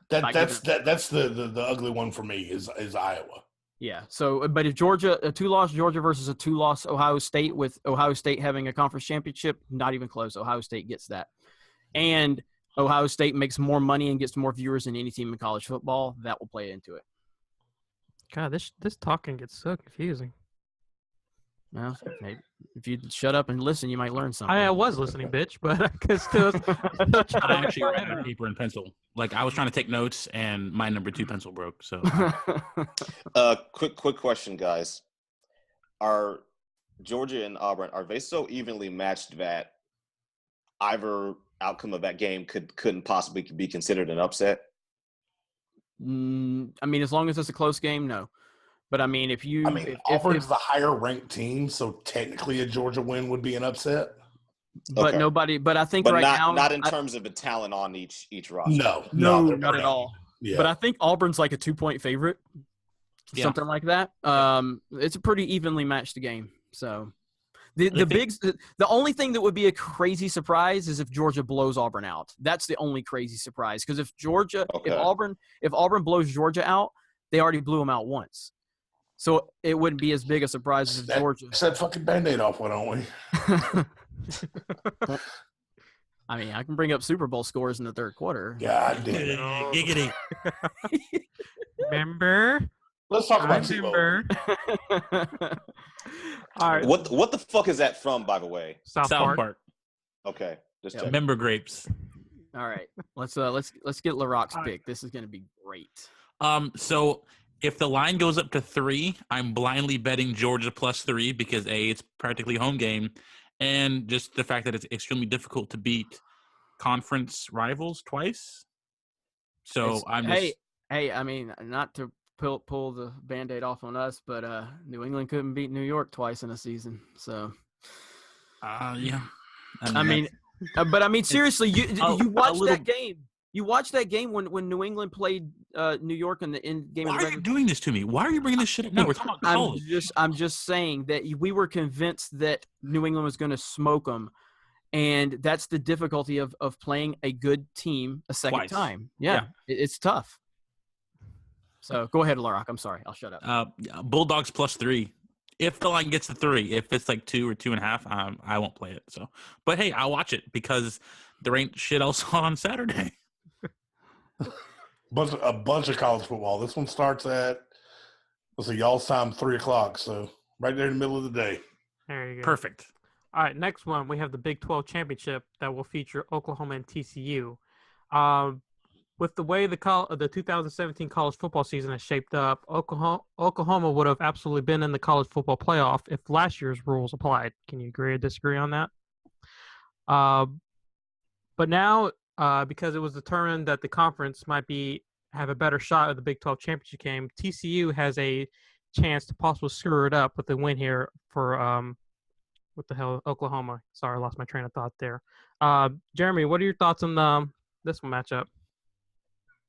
That's the ugly one for me is Iowa.
Yeah. So, but if Georgia, a 2-loss Georgia versus a 2-loss Ohio State, with Ohio State having a conference championship, not even close. Ohio State gets that, and Ohio State makes more money and gets more viewers than any team in college football. That will play into it.
God, this talking gets so confusing.
Well, maybe if you shut up and listen, you might learn something.
I was listening, bitch, but I could still
I actually read paper and pencil. Like I was trying to take notes, and my number 2 pencil broke. So,
quick question, guys: are Georgia and Auburn they so evenly matched that either outcome of that game couldn't possibly be considered an upset?
I mean, as long as it's a close game, no. But I mean,
Auburn's the higher ranked team, so technically a Georgia win would be an upset.
But nobody. But I think
not in terms of the talent on each roster.
No,
not at all.
Yeah.
But I think Auburn's like a 2-point favorite, something like that. It's a pretty evenly matched game. So the only thing that would be a crazy surprise is if Georgia blows Auburn out. That's the only crazy surprise because if Auburn blows Georgia out, they already blew them out once. So it wouldn't be as big a surprise as Georgia.
Set fucking Band-Aid off, why don't we?
I mean, I can bring up Super Bowl scores in the third quarter.
God damn it.
Giggity.
Remember?
Let's talk about Tebow.
All right.
What the fuck is that from, by the way?
South Park.
Okay. Just
Member grapes.
All right. Let's get LaRock's pick. This is going to be great.
So if the line goes up to 3, I'm blindly betting Georgia +3 because it's practically home game, and just the fact that it's extremely difficult to beat conference rivals twice. So
Hey, I mean, not to pull the Band-Aid off on us, but New England couldn't beat New York twice in a season. So,
yeah.
I mean, seriously, you watched that game. You watched that game when New England played New York in the end game.
Why are you doing this to me? Why are you bringing this shit up? No, we're talking about college.
I'm just saying that we were convinced that New England was going to smoke them, and that's the difficulty of playing a good team a second time. Yeah. It's tough. So go ahead, Larock. I'm sorry. I'll shut up.
Bulldogs +3. If the line gets to 3, if it's like 2 or 2.5, I won't play it. So, but hey, I'll watch it because there ain't shit else on Saturday.
A bunch of college football. This one starts at y'all's time 3:00. So right there in the middle of the day.
There you go.
Perfect.
All right, next one we have the Big 12 Championship that will feature Oklahoma and TCU. With the way the 2017 college football season has shaped up, Oklahoma would have absolutely been in the college football playoff if last year's rules applied. Can you agree or disagree on that? But now, because it was determined that the conference might have a better shot at the Big 12 championship game, TCU has a chance to possibly screw it up with the win here for what the hell, Oklahoma. Sorry, I lost my train of thought there. Jeremy, what are your thoughts on this one matchup?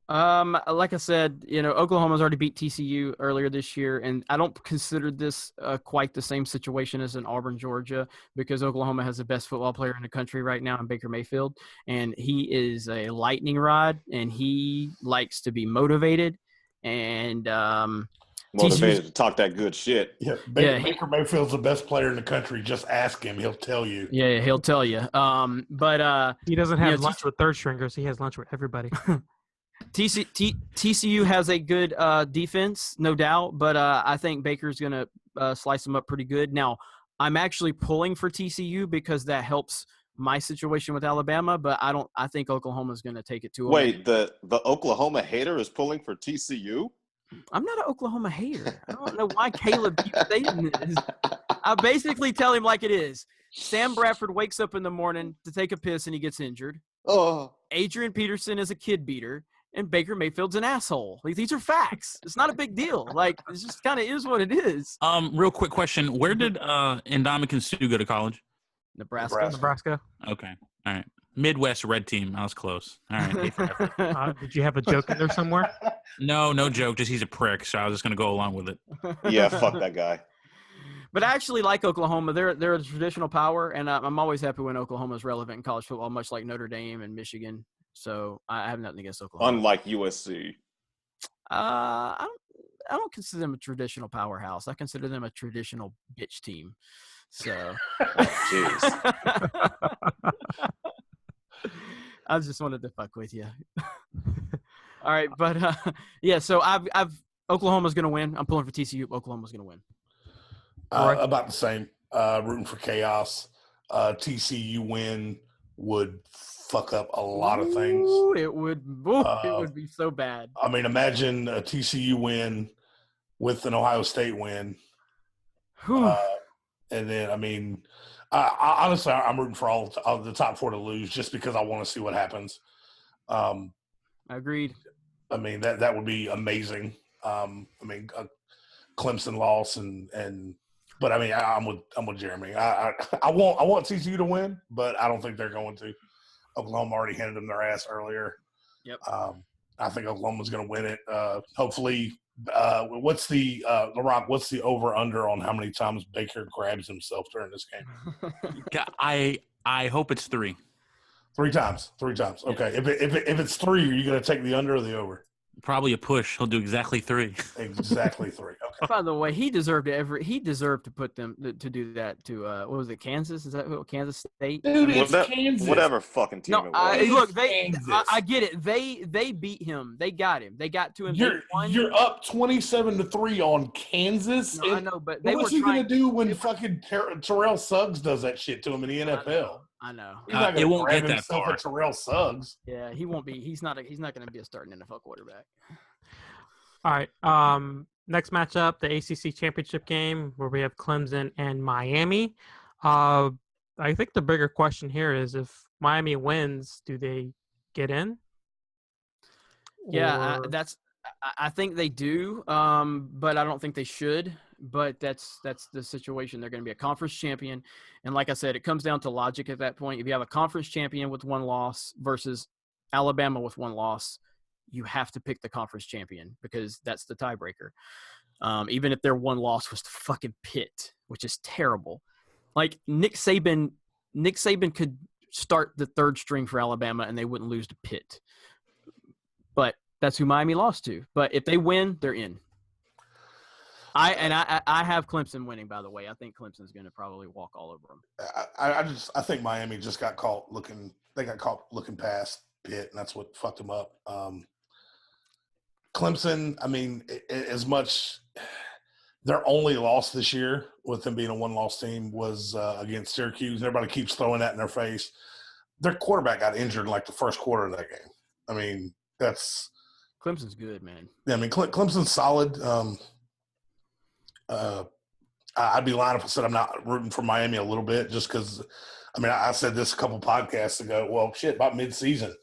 Like I said, Oklahoma's already beat TCU earlier this year, and I don't consider this quite the same situation as in Auburn, Georgia, because Oklahoma has the best football player in the country right now in Baker Mayfield, and he is a lightning rod, and he likes to be motivated and
motivated to talk that good shit.
Yeah, Baker Mayfield's the best player in the country. Just ask him; he'll tell you.
Yeah, he'll tell you. But
he doesn't have lunch with third stringers. He has lunch with everybody.
TCU has a good defense, no doubt, but I think Baker's going to slice them up pretty good. Now, I'm actually pulling for TCU because that helps my situation with Alabama, but I think Oklahoma's going to take it to them.
Wait, the Oklahoma hater is pulling for TCU?
I'm not an Oklahoma hater. I don't know why Caleb keeps saying this. I basically tell him like it is. Sam Bradford wakes up in the morning to take a piss and he gets injured.
Oh.
Adrian Peterson is a kid beater. And Baker Mayfield's an asshole. Like, these are facts. It's not a big deal. Like, it just kind of is what it is.
Real quick question: where did Ndamukong Suh go to college?
Nebraska.
Okay, all right. Midwest red team. I was close. All right.
Did you have a joke in there somewhere?
No joke. Just he's a prick. So I was just gonna go along with it.
Yeah, fuck that guy.
But I actually like Oklahoma. They're a traditional power, and I'm always happy when Oklahoma is relevant in college football, much like Notre Dame and Michigan. So I have nothing against Oklahoma.
Unlike USC.
I don't consider them a traditional powerhouse. I consider them a traditional bitch team. So
Jeez.
I just wanted to fuck with you. All right, but yeah, so I've Oklahoma's gonna win. I'm pulling for TCU. Oklahoma's gonna win.
About the same. Rooting for chaos. TCU win would fuck up a lot of things.
Ooh, it would be so bad.
I mean, imagine a TCU win with an Ohio State win. And then, I mean, honestly, I'm rooting for all the top 4 to lose just because I want to see what happens.
Agreed.
I mean, that would be amazing. I mean, Clemson loss but I mean, I'm with Jeremy. I want TCU to win, but I don't think they're going to. Oklahoma already handed them their ass earlier.
Yep.
I think Oklahoma's going to win it. Hopefully, what's the LaRock? What's the over under on how many times Baker grabs himself during this game?
I hope it's 3.
3 times. 3 times. Okay. Yeah. If it's 3, are you going to take the under or the over?
Probably a push. He'll do exactly 3.
Exactly 3. Okay.
By the way, he deserved to put them to do that to what was it, Kansas? Is that Kansas State?
Dude, it's Kansas.
Whatever fucking team it was.
Look, I get it. They beat him. They got him. They got to him.
You're up 27-3 on Kansas.
No, I know, but
what's he gonna do when fucking Terrell Suggs does that shit to him in the NFL?
I know.
He's not
it won't get that
far. Terrell Suggs.
Yeah, he won't be. He's not going to be a starting NFL quarterback.
All right. Next matchup, the ACC Championship game, where we have Clemson and Miami. I think the bigger question here is if Miami wins, do they get in?
Yeah, I think they do, but I don't think they should. But that's the situation. They're going to be a conference champion. And like I said, it comes down to logic at that point. If you have a conference champion with one loss versus Alabama with one loss, you have to pick the conference champion because that's the tiebreaker. Even if their one loss was to fucking Pitt, which is terrible. Like Nick Saban could start the third string for Alabama and they wouldn't lose to Pitt. But that's who Miami lost to. But if they win, they're in. I have Clemson winning, by the way. I think Clemson's going to probably walk all over them.
I think Miami just got caught looking. They got caught looking past Pitt, and that's what fucked them up. Clemson, I mean, as much their only loss this year, with them being a one-loss team, was against Syracuse. And everybody keeps throwing that in their face. Their quarterback got injured in like the first quarter of that game. I mean, that's
Clemson's good, man.
Yeah, I mean, Clemson's solid. I'd be lying if I said I'm not rooting for Miami a little bit, just because. I mean, I said this a couple podcasts ago. Well, shit, about mid-season,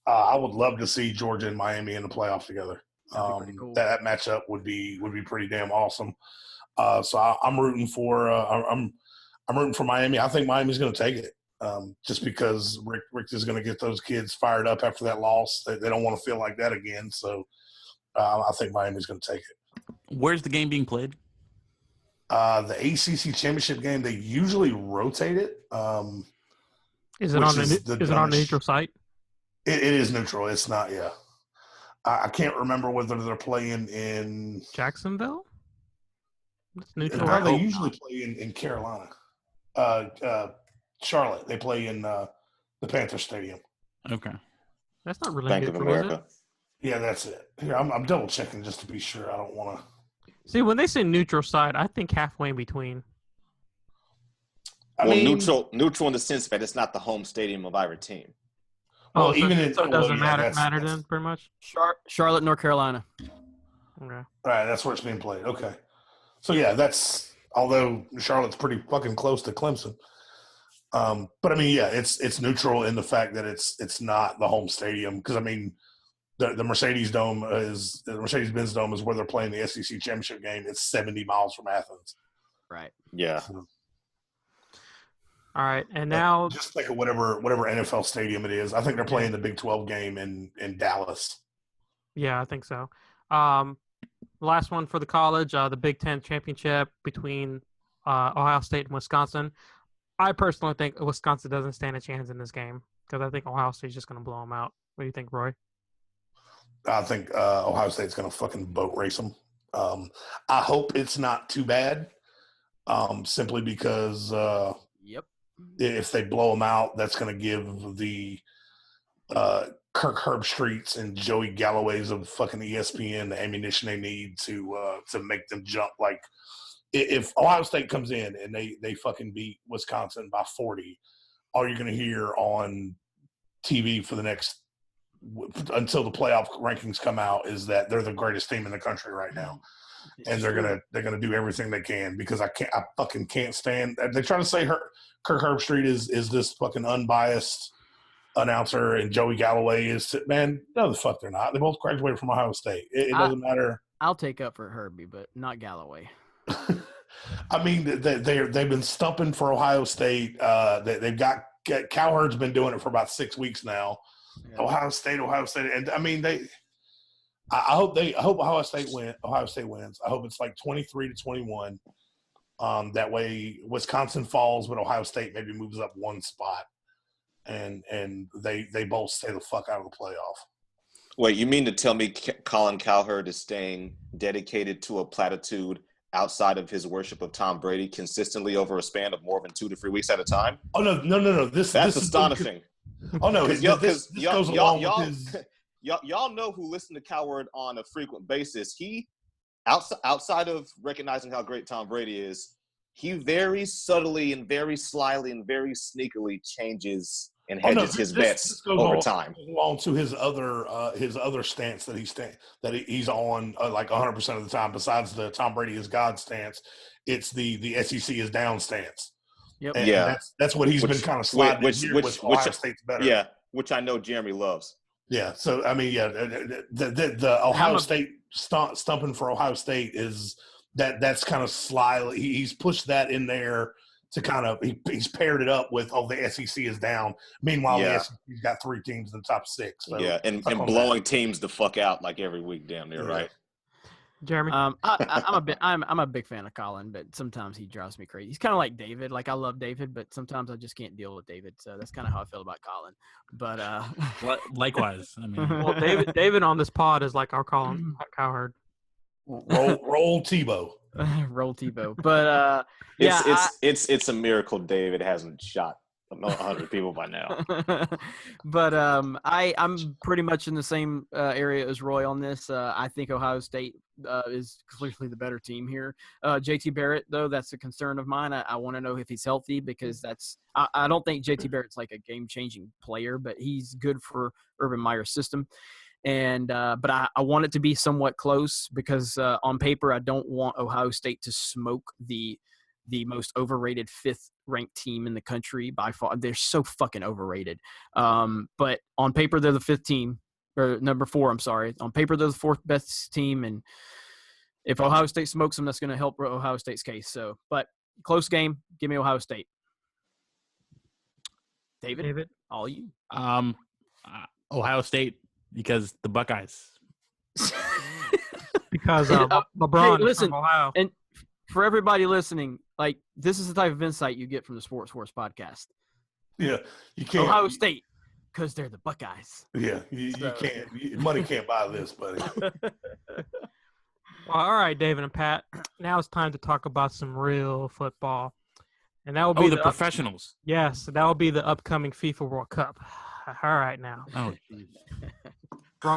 I would love to see Georgia and Miami in the playoffs together.
Cool.
That matchup would be pretty damn awesome. So I'm rooting for I'm rooting for Miami. I think Miami's going to take it, just because Rick is going to get those kids fired up after that loss. They don't want to feel like that again. So I think Miami's going to take it.
Where's the game being played?
The ACC Championship game, they usually rotate it.
Is it on the neutral site?
It is neutral. It's not. Yeah, I can't remember whether they're playing in
Jacksonville. It's neutral.
They usually play in Carolina, Charlotte. They play in the Panthers Stadium.
Okay,
that's not really
Bank of
neutral,
America.
is it?
Yeah, that's it. Here, I'm double checking just to be sure. I don't want to.
See, when they say neutral site, I think halfway in between.
Well, neutral in the sense that it's not the home stadium of either team.
Well,
so it doesn't matter then, pretty much.
Charlotte, North Carolina.
Okay.
All right, that's where it's being played. Okay, so yeah, although Charlotte's pretty fucking close to Clemson. But I mean, yeah, it's neutral in the fact that it's not the home stadium, because I mean. The Mercedes-Benz Dome is where they're playing the SEC Championship game. It's 70 miles from Athens.
Right.
Yeah.
All right, and now
Just think of whatever NFL stadium it is. I think they're playing the Big 12 game in Dallas.
Yeah, I think so. Last one for the college, the Big Ten Championship between Ohio State and Wisconsin. I personally think Wisconsin doesn't stand a chance in this game because I think Ohio State's just going to blow them out. What do you think, Roy?
I think Ohio State's going to fucking boat race them. I hope it's not too bad, simply because if they blow them out, that's going to give the Kirk Herbstreits and Joey Galloways of fucking ESPN the ammunition they need to make them jump. Like, if Ohio State comes in and they fucking beat Wisconsin by 40, all you're going to hear on TV for the next until the playoff rankings come out is that they're the greatest team in the country right now, and they're gonna do everything they can, because I fucking can't stand. They try to say Kirk Herbstreit is this fucking unbiased announcer and Joey Galloway is, man, no the fuck they're not. They both graduated from Ohio State. It doesn't matter.
I'll take up for Herbie, but not Galloway.
I mean, they've been stumping for Ohio State. They've got Cowherd's been doing it for about 6 weeks now. Yeah. Ohio State, and I mean I hope Ohio State wins. I hope it's like 23-21. That way Wisconsin falls, but Ohio State maybe moves up one spot, and they both stay the fuck out of the playoff.
Wait, you mean to tell me Colin Cowherd is staying dedicated to a platitude outside of his worship of Tom Brady consistently over a span of more than 2 to 3 weeks at a time?
Oh no! That's
astonishing.
Oh no! This goes along with his.
Y'all know who listen to Cowherd on a frequent basis. He, outside of recognizing how great Tom Brady is, he very subtly and very slyly and very sneakily changes and hedges his bets over time.
Along to his other stance that he's on like 100% of the time. Besides the Tom Brady is God stance, it's the SEC is down stance.
Yep.
And that's what he's been kind of sliding with Ohio State's better.
Yeah, which I know Jeremy loves.
Yeah. So I mean, yeah, the Ohio State stumping for Ohio State is that's kind of slyly he's pushed that in there to kind of he's paired it up with the SEC is down. Meanwhile, the SEC's got 3 teams in the top 6. So
yeah, and blowing teams the fuck out like every week down there, right?
Jeremy,
I'm a big fan of Colin, but sometimes he drives me crazy. He's kind of like David. Like I love David, but sometimes I just can't deal with David. So that's kind of how I feel about Colin. But
likewise, I mean,
well, David on this pod is like our Colin Cowherd.
Roll Tebow.
Roll Tebow. But
it's a miracle David hasn't shot 100 people by now.
But I'm pretty much in the same area as Roy on this. I think Ohio State is clearly the better team here. JT Barrett, though, that's a concern of mine. I want to know if he's healthy because I don't think JT Barrett's like a game-changing player, but he's good for Urban Meyer's system. And but I want it to be somewhat close because on paper I don't want Ohio State to smoke the most overrated 5th ranked team in the country by far. They're so fucking overrated. But on paper they're the 5th team or number 4. I'm sorry. On paper they're the 4th best team, and if Ohio State smokes them, that's going to help Ohio State's case. So, but close game. Give me Ohio State. David, all you.
Ohio State. Because the Buckeyes.
Because LeBron is
listen,
from Ohio.
And for everybody listening, like this is the type of insight you get from the Sports Horse podcast.
Yeah, you can't.
Ohio State, because they're the Buckeyes.
Yeah, you can't. Money can't buy this, buddy.
Well, all right, David and Pat. Now it's time to talk about some real football, and that will be
the professionals.
Yes, that will be the upcoming FIFA World Cup. All right, now.
Oh,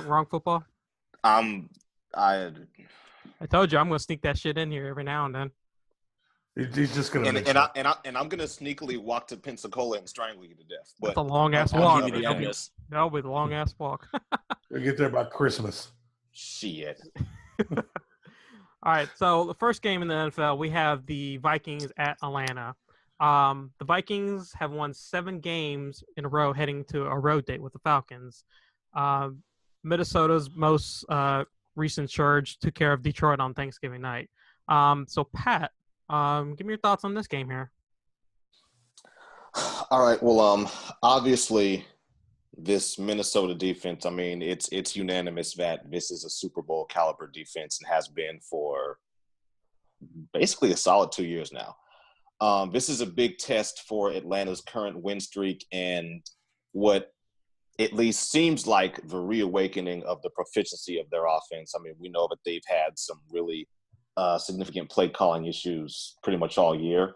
wrong football.
I
told you I'm gonna sneak that shit in here every now and then.
He's just gonna.
And I'm gonna sneakily walk to Pensacola and strangle you to death. But
it's a long ass walk.
That'll
be the long ass walk.
We'll get there by Christmas.
Shit.
All right, so the first game in the NFL, we have the Vikings at Atlanta. The Vikings have won 7 games in a row heading to a road date with the Falcons. Minnesota's most recent surge took care of Detroit on Thanksgiving night. So, Pat, give me your thoughts on this game here.
All right. Well, obviously, this Minnesota defense, I mean, it's unanimous that this is a Super Bowl caliber defense and has been for basically a solid 2 years now. This is a big test for Atlanta's current win streak and what at least seems like the reawakening of the proficiency of their offense. I mean, we know that they've had some really significant play calling issues pretty much all year.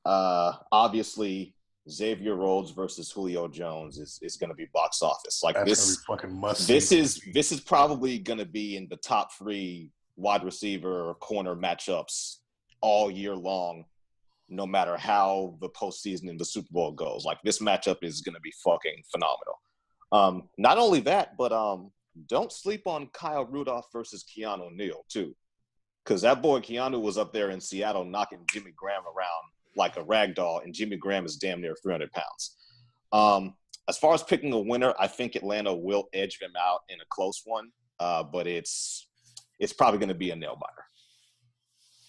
Obviously, Xavier Rhodes versus Julio Jones is going to be box office. Like
That's fucking must.
This is probably going to be in the top 3 wide receiver or corner matchups all year long, no matter how the postseason and the Super Bowl goes. Like, this matchup is going to be fucking phenomenal. Not only that, but don't sleep on Kyle Rudolph versus Keanu Neal, too. Because that boy Keanu was up there in Seattle knocking Jimmy Graham around like a rag doll, and Jimmy Graham is damn near 300 pounds. As far as picking a winner, I think Atlanta will edge them out in a close one, but it's probably going to be a nail-biter.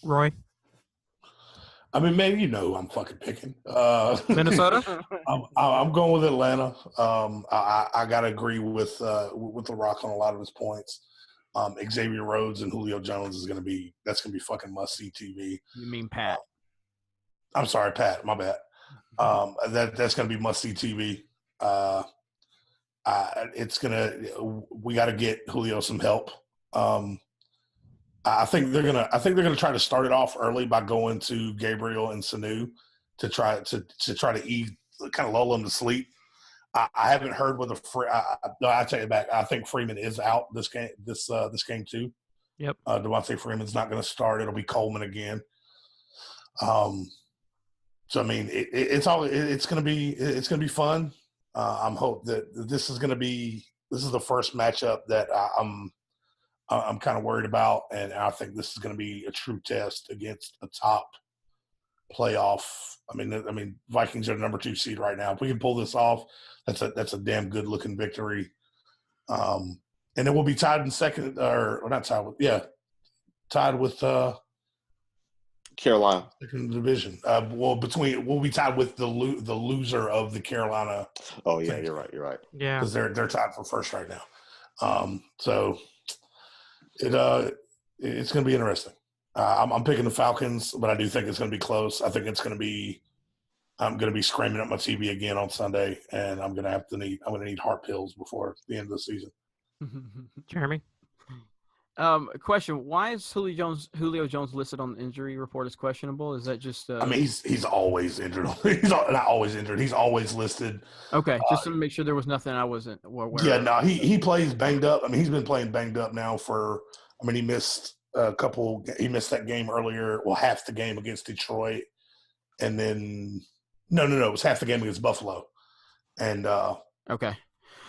Roy?
I mean, maybe I'm fucking picking
Minnesota.
I'm going with Atlanta. I gotta agree with The Rock on a lot of his points. Xavier Rhodes and Julio Jones is gonna be fucking must see TV.
You mean Pat?
I'm sorry, Pat. My bad. That's gonna be must see TV. We got to get Julio some help. I think they're gonna try to start it off early by going to Gabriel and Sanu to try to ease, kind of lull them to sleep. I haven't heard whether I take it back. I think Freeman is out this game too.
Yep.
Devontae Freeman's not going to start. It'll be Coleman again. So I mean, it's going to be fun. I'm hope that this is the first matchup that I'm kind of worried about, and I think this is going to be a true test against a top playoff. I mean, Vikings are the number 2 seed right now. If we can pull this off, that's a damn good looking victory. And then we'll be tied in second, or not tied with, tied with
Carolina.
second division. We'll be tied with the loser of the Carolina.
Oh yeah, you're right.
Yeah.
Because they're tied for first right now. So it's going to be interesting. I'm picking the Falcons, but I do think it's going to be close. I think I'm going to be screaming at my TV again on Sunday, and I'm going to need heart pills before the end of the season.
Jeremy?
Question: why is Julio Jones listed on the injury report as questionable? Is that just?
I mean, he's always injured. He's not always injured. He's always listed.
Okay, just to make sure there was nothing I wasn't aware
Yeah,
of.
no, he plays banged up. I mean, he's been playing banged up now for. I mean, he missed He missed that game earlier. Well, half the game against Detroit, and then no, it was half the game against Buffalo, and
okay.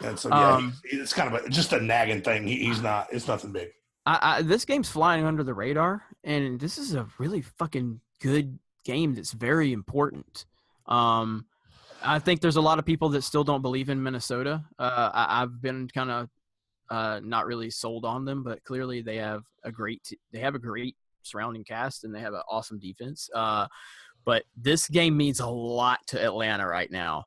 And so yeah, it's kind of just a nagging thing. He's not. It's nothing big.
This game's flying under the radar, and this is a really fucking good game that's very important. I think there's a lot of people that still don't believe in Minnesota. I've been kind of not really sold on them, but clearly they have a great surrounding cast, and they have an awesome defense. But this game means a lot to Atlanta right now.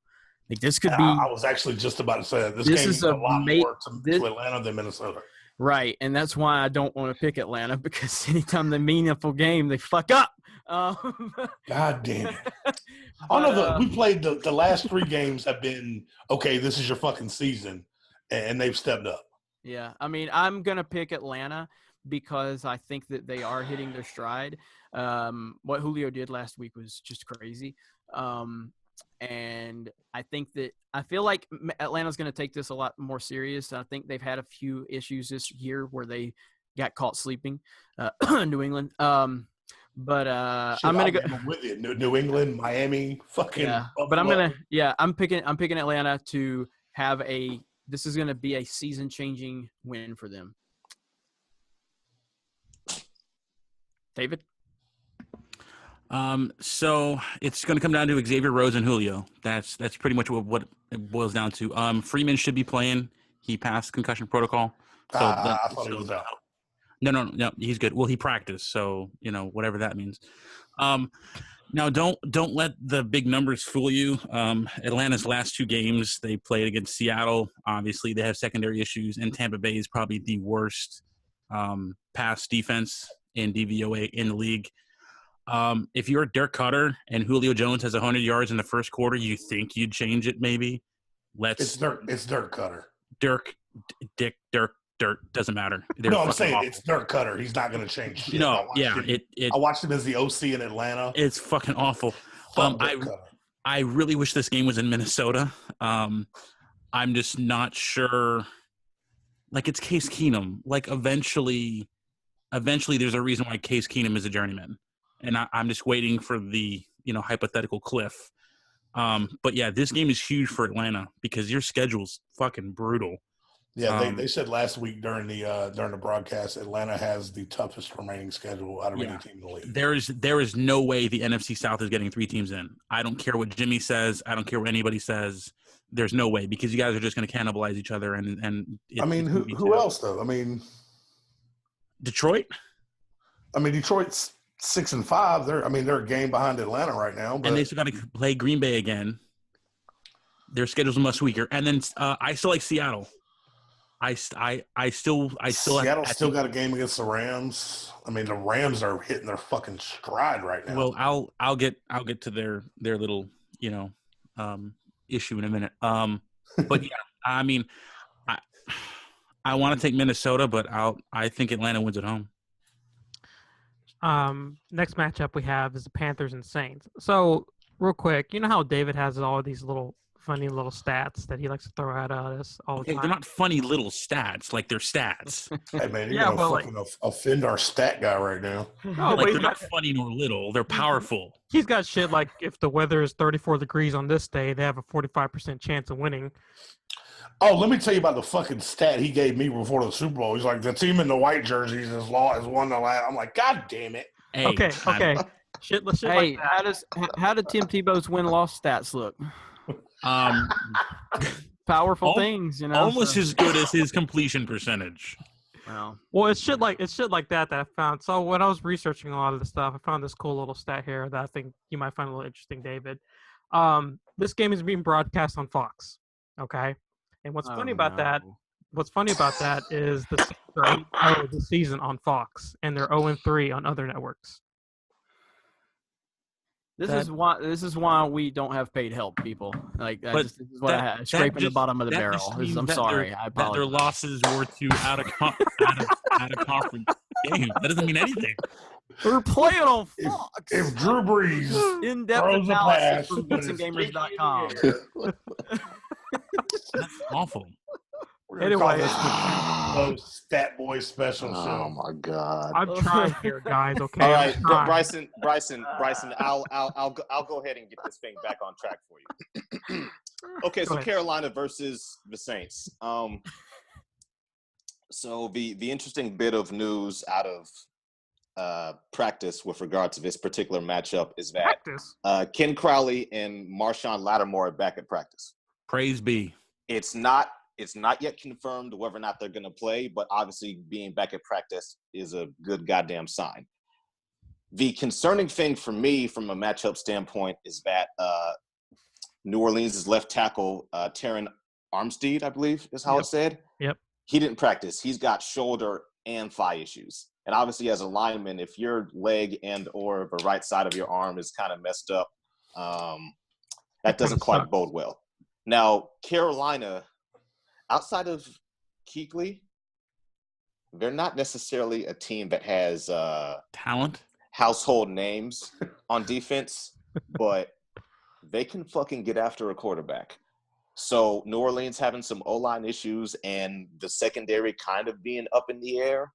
Like this could be.
I was actually just about to say that this game
is
means a lot more to Atlanta than Minnesota.
Right, and that's why I don't want to pick Atlanta, because anytime they meaningful game, they fuck up.
God damn it. We played the last 3 games have been, okay, this is your fucking season, and they've stepped up.
Yeah, I mean, I'm going to pick Atlanta because I think that they are hitting their stride. What Julio did last week was just crazy. And I feel like Atlanta's going to take this a lot more serious. I think they've had a few issues this year where they got caught sleeping, New England. I'm going to go
with you. New England, Miami, fucking.
Yeah,
Buffalo.
But I'm picking Atlanta to have this is going to be a season-changing win for them. David?
So it's going to come down to Xavier Rhodes and Julio. That's pretty much what it boils down to. Freeman should be playing. He passed concussion protocol. So
I thought he was out.
No, he's good. Well, he practiced, so whatever that means. Now don't let the big numbers fool you. Atlanta's last 2 games they played against Seattle. Obviously, they have secondary issues, and Tampa Bay is probably the worst pass defense in DVOA in the league. If you're Dirk Cutter and Julio Jones has 100 yards in the first quarter, you think you'd change it maybe?
It's Dirk Cutter.
Dirk doesn't matter.
No, I'm saying awful. It's Dirk Cutter. He's not going to change shit.
No,
I watched him as the OC in Atlanta.
It's fucking awful. I really wish this game was in Minnesota. I'm just not sure. Like, it's Case Keenum. Like, eventually there's a reason why Case Keenum is a journeyman. And I'm just waiting for the, hypothetical cliff. But, yeah, this game is huge for Atlanta because your schedule's fucking brutal.
Yeah, they said last week during the broadcast, Atlanta has the toughest remaining schedule out of any team in the league.
There is no way the NFC South is getting 3 teams in. I don't care what Jimmy says. I don't care what anybody says. There's no way because you guys are just going to cannibalize each other.
Who else though? I mean,
Detroit.
I mean, Detroit's 6-5. They're a game behind Atlanta right now. But...
And they still got to play Green Bay again. Their schedule's much weaker. And then I still like Seattle. I still
Seattle still got a game against the Rams. I mean, the Rams are hitting their fucking stride right now.
Well, I'll get to their little issue in a minute. But yeah, I mean, I want to take Minnesota, but I think Atlanta wins at home.
Next matchup we have is the Panthers and Saints. So real quick, you know how David has all of these little funny little stats that he likes to throw out at us all the time.
They're not funny little stats, like they're stats.
Hey man, you're gonna fucking offend our stat guy right now.
No,
they're not funny nor little. They're powerful.
He's got shit like if the weather is 34 degrees on this day, they have a 45% chance of winning.
Oh, let me tell you about the fucking stat he gave me before the Super Bowl. He's like, the team in the white jerseys has won the last. I'm like, God damn it.
Hey,
okay. Shit
hey,
like that.
how did Tim Tebow's win-loss stats look? powerful things, you know.
Almost
so-
as good as his completion percentage.
Well, it's shit like that I found. So when I was researching a lot of the stuff, I found this cool little stat here that I think you might find a little interesting, David. This game is being broadcast on Fox. Okay, and what's funny about that is the Saints are 8-0 this season on Fox, and they're 0-3 on other networks.
This is why we don't have paid help, people. Like this is what I had scraping the bottom of the barrel. I'm sorry. I apologize.
That their losses were to out of conference games. That doesn't mean anything.
We're playing on Fox.
If Drew Brees
In-depth
throws a
analysis
pass,
from
but it's
GeekPulse.com.
That's awful.
Anyway,
this the Stat Boy Special
Oh
Show.
my God!
I'm trying here, guys. Okay.
All right,
I'm trying.
Bryson. I'll go ahead and get this thing back on track for you. Okay,
Go
so
ahead.
Carolina versus the Saints. So the interesting bit of news out of practice with regard to this particular matchup is that
Practice.
Ken Crowley and Marshawn Lattimore are back at practice.
Praise be.
It's not yet confirmed whether or not they're going to play, but obviously being back at practice is a good goddamn sign. The concerning thing for me from a matchup standpoint is that New Orleans' left tackle, Terran Armstead, I believe is how it's said.
Yep.
He didn't practice. He's got shoulder and thigh issues. And obviously as a lineman, if your leg and or the right side of your arm is kind of messed up, that doesn't quite bode well. Now, Carolina, outside of Kuechly, they're not necessarily a team that has
Talent.
household names on defense, but they can fucking get after a quarterback. So New Orleans having some O-line issues and the secondary kind of being up in the air.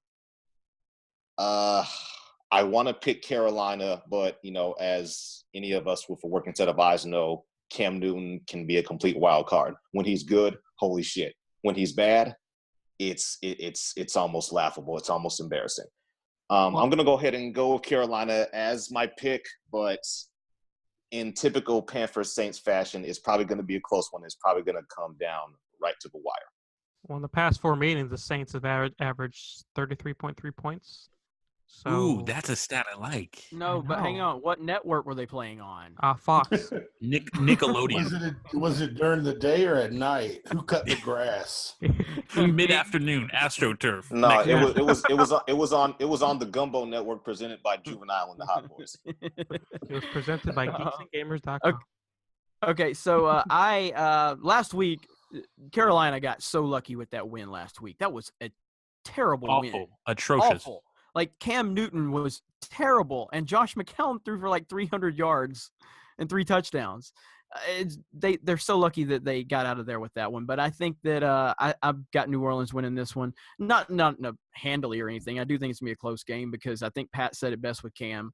I want to pick Carolina, but, you know, as any of us with a working set of eyes know, Cam Newton can be a complete wild card. When he's good, holy shit. When he's bad, it's almost laughable. It's almost embarrassing. I'm going to go ahead and go with Carolina as my pick, but in typical Panthers Saints fashion, it's probably going to be a close one. It's probably going to come down right to the wire.
Well, in the past 4 meetings, the Saints have averaged 33.3 points. So,
Ooh, that's a stat I like.
No, but hang on. What network were they playing on?
Fox.
Nickelodeon.
Was it during the day or at night? Who cut the grass?
Mid-afternoon, AstroTurf.
No, it was on the Gumbo Network presented by Juvenile and the Hot Boys.
It was presented by geeksandgamers.com.
Okay, so last week Carolina got so lucky with that win last week. That was a terrible win.
Atrocious.
Awful. Like Cam Newton was terrible, and Josh McCown threw for like 300 yards and 3 touchdowns. They're so lucky that they got out of there with that one. But I think that I've got New Orleans winning this one, not handily or anything. I do think it's gonna be a close game because I think Pat said it best with Cam.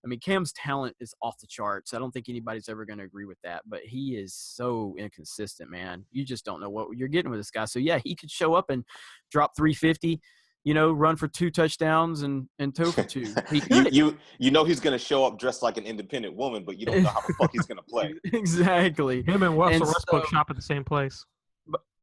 I mean, Cam's talent is off the charts. I don't think anybody's ever going to agree with that, but he is so inconsistent, man. You just don't know what you're getting with this guy. So yeah, he could show up and drop 350. You know, run for 2 touchdowns and tow for 2.
You know he's going to show up dressed like an independent woman, but you don't know how the fuck he's going to play.
Exactly.
Him and Russell Westbrook shop at the same place.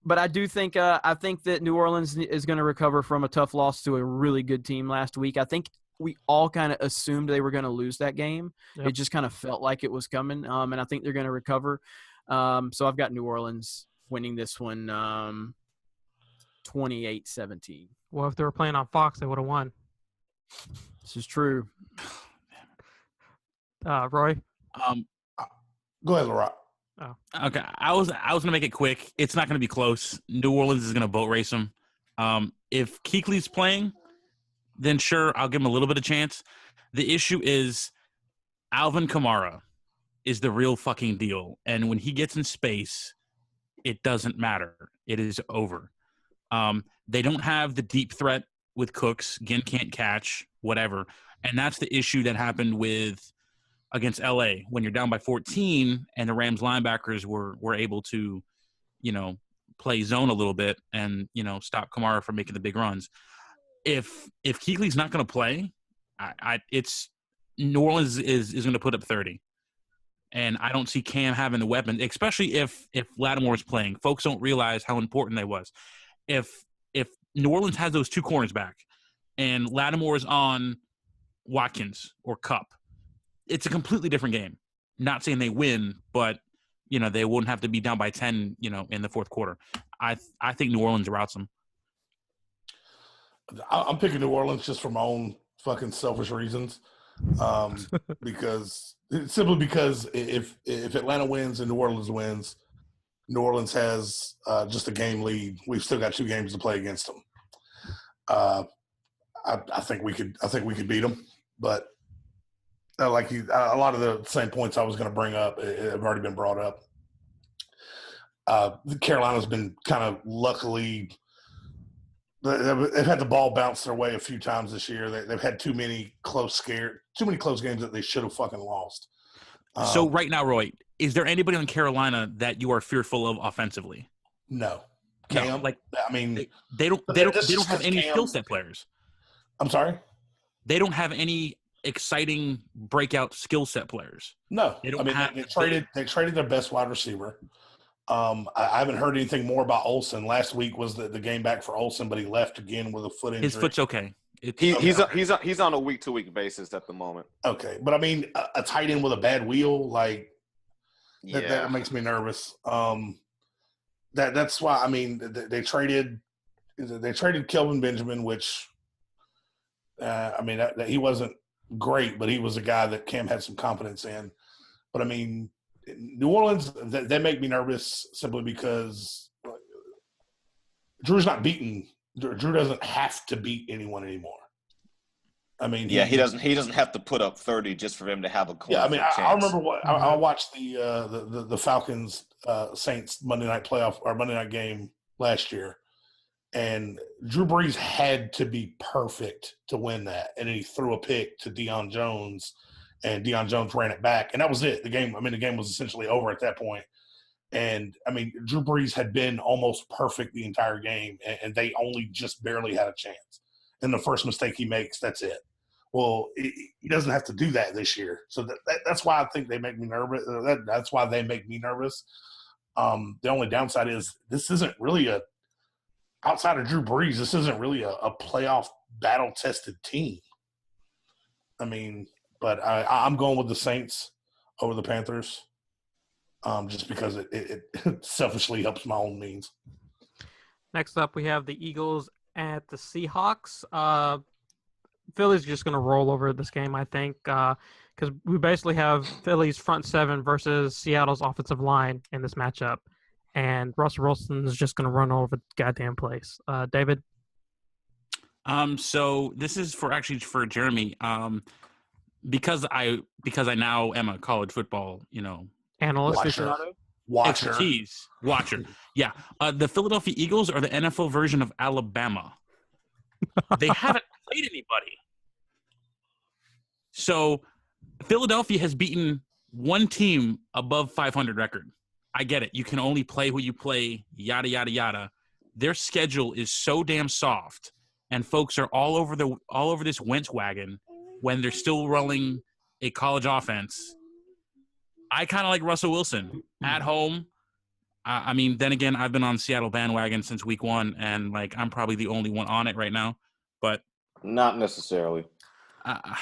But I do think that New Orleans is going to recover from a tough loss to a really good team last week. I think we all kind of assumed they were going to lose that game. Yep. It just kind of felt like it was coming, and I think they're going to recover. So I've got New Orleans winning this one 28-17.
Well, if they were playing on Fox, they would have won.
This is true.
Roy?
Go ahead, Laurent.
Oh. Okay, I was gonna make it quick. It's not gonna be close. New Orleans is gonna boat race them. If Kuechly's playing, then sure, I'll give him a little bit of chance. The issue is Alvin Kamara is the real fucking deal, and when he gets in space, it doesn't matter. It is over. They don't have the deep threat with Cooks. Ginn can't catch, whatever. And that's the issue that happened against LA when you're down by 14 and the Rams linebackers were able to, play zone a little bit and, stop Kamara from making the big runs. If Kuechly's not going to play, it's New Orleans is going to put up 30. And I don't see Cam having the weapon, especially if Lattimore's playing. Folks don't realize how important that was. If New Orleans has those two corners back and Lattimore's on Watkins or Kupp, it's a completely different game. Not saying they win, but they wouldn't have to be down by 10, in the fourth quarter. I think New Orleans routes them.
I'm picking New Orleans just for my own fucking selfish reasons. Because if Atlanta wins and New Orleans wins, New Orleans has just a game lead. We've still got 2 games to play against them. I think we could beat them, but a lot of the same points I was going to bring up have already been brought up. Carolina's been kind of luckily. They've had the ball bounce their way a few times this year. They've had too many close games that they should have fucking lost.
So right now, Roy, is there anybody on Carolina that you are fearful of offensively?
No.
Cam?
No,
they don't have any skill set players.
I'm sorry?
They don't have any exciting breakout skill set players.
No. They traded their best wide receiver. I haven't heard anything more about Olsen. Last week was the game back for Olsen, but he left again with a foot injury.
His foot's okay.
He's on a week-to-week basis at the moment.
Okay, but a tight end with a bad wheel, that makes me nervous. That's why they traded Kelvin Benjamin, which that he wasn't great, but he was a guy that Cam had some confidence in. But New Orleans, they make me nervous simply because Drew's not beaten. Drew doesn't have to beat anyone anymore.
He doesn't have to put up 30 just for him to have a close.
Yeah, I remember I watched the Falcons Saints Monday night game last year, and Drew Brees had to be perfect to win that, and then he threw a pick to Deion Jones. And Deion Jones ran it back, and that was it. The game was essentially over at that point. And, Drew Brees had been almost perfect the entire game, and they only just barely had a chance. And the first mistake he makes, that's it. Well, he doesn't have to do that this year. So that's why I think they make me nervous. That's why they make me nervous. The only downside is this isn't really outside of Drew Brees, this isn't really a playoff battle-tested team. But I'm going with the Saints over the Panthers, just because it selfishly helps my own means.
Next up, we have the Eagles at the Seahawks. Philly's just going to roll over this game, I think, because we basically have Philly's front seven versus Seattle's offensive line in this matchup, and Russell Wilson is just going to run over the goddamn place. David?
So this is for Jeremy. Because I now am a college football,
analyst,
watcher.
Yeah. The Philadelphia Eagles are the NFL version of Alabama. They haven't played anybody. So Philadelphia has beaten one team above 500 record. I get it. You can only play who you play, yada, yada, yada. Their schedule is so damn soft, and folks are all over this Wentz wagon when they're still rolling a college offense. I kind of like Russell Wilson at home. Then again, I've been on Seattle bandwagon since week 1, and I'm probably the only one on it right now. But
not necessarily.
I'm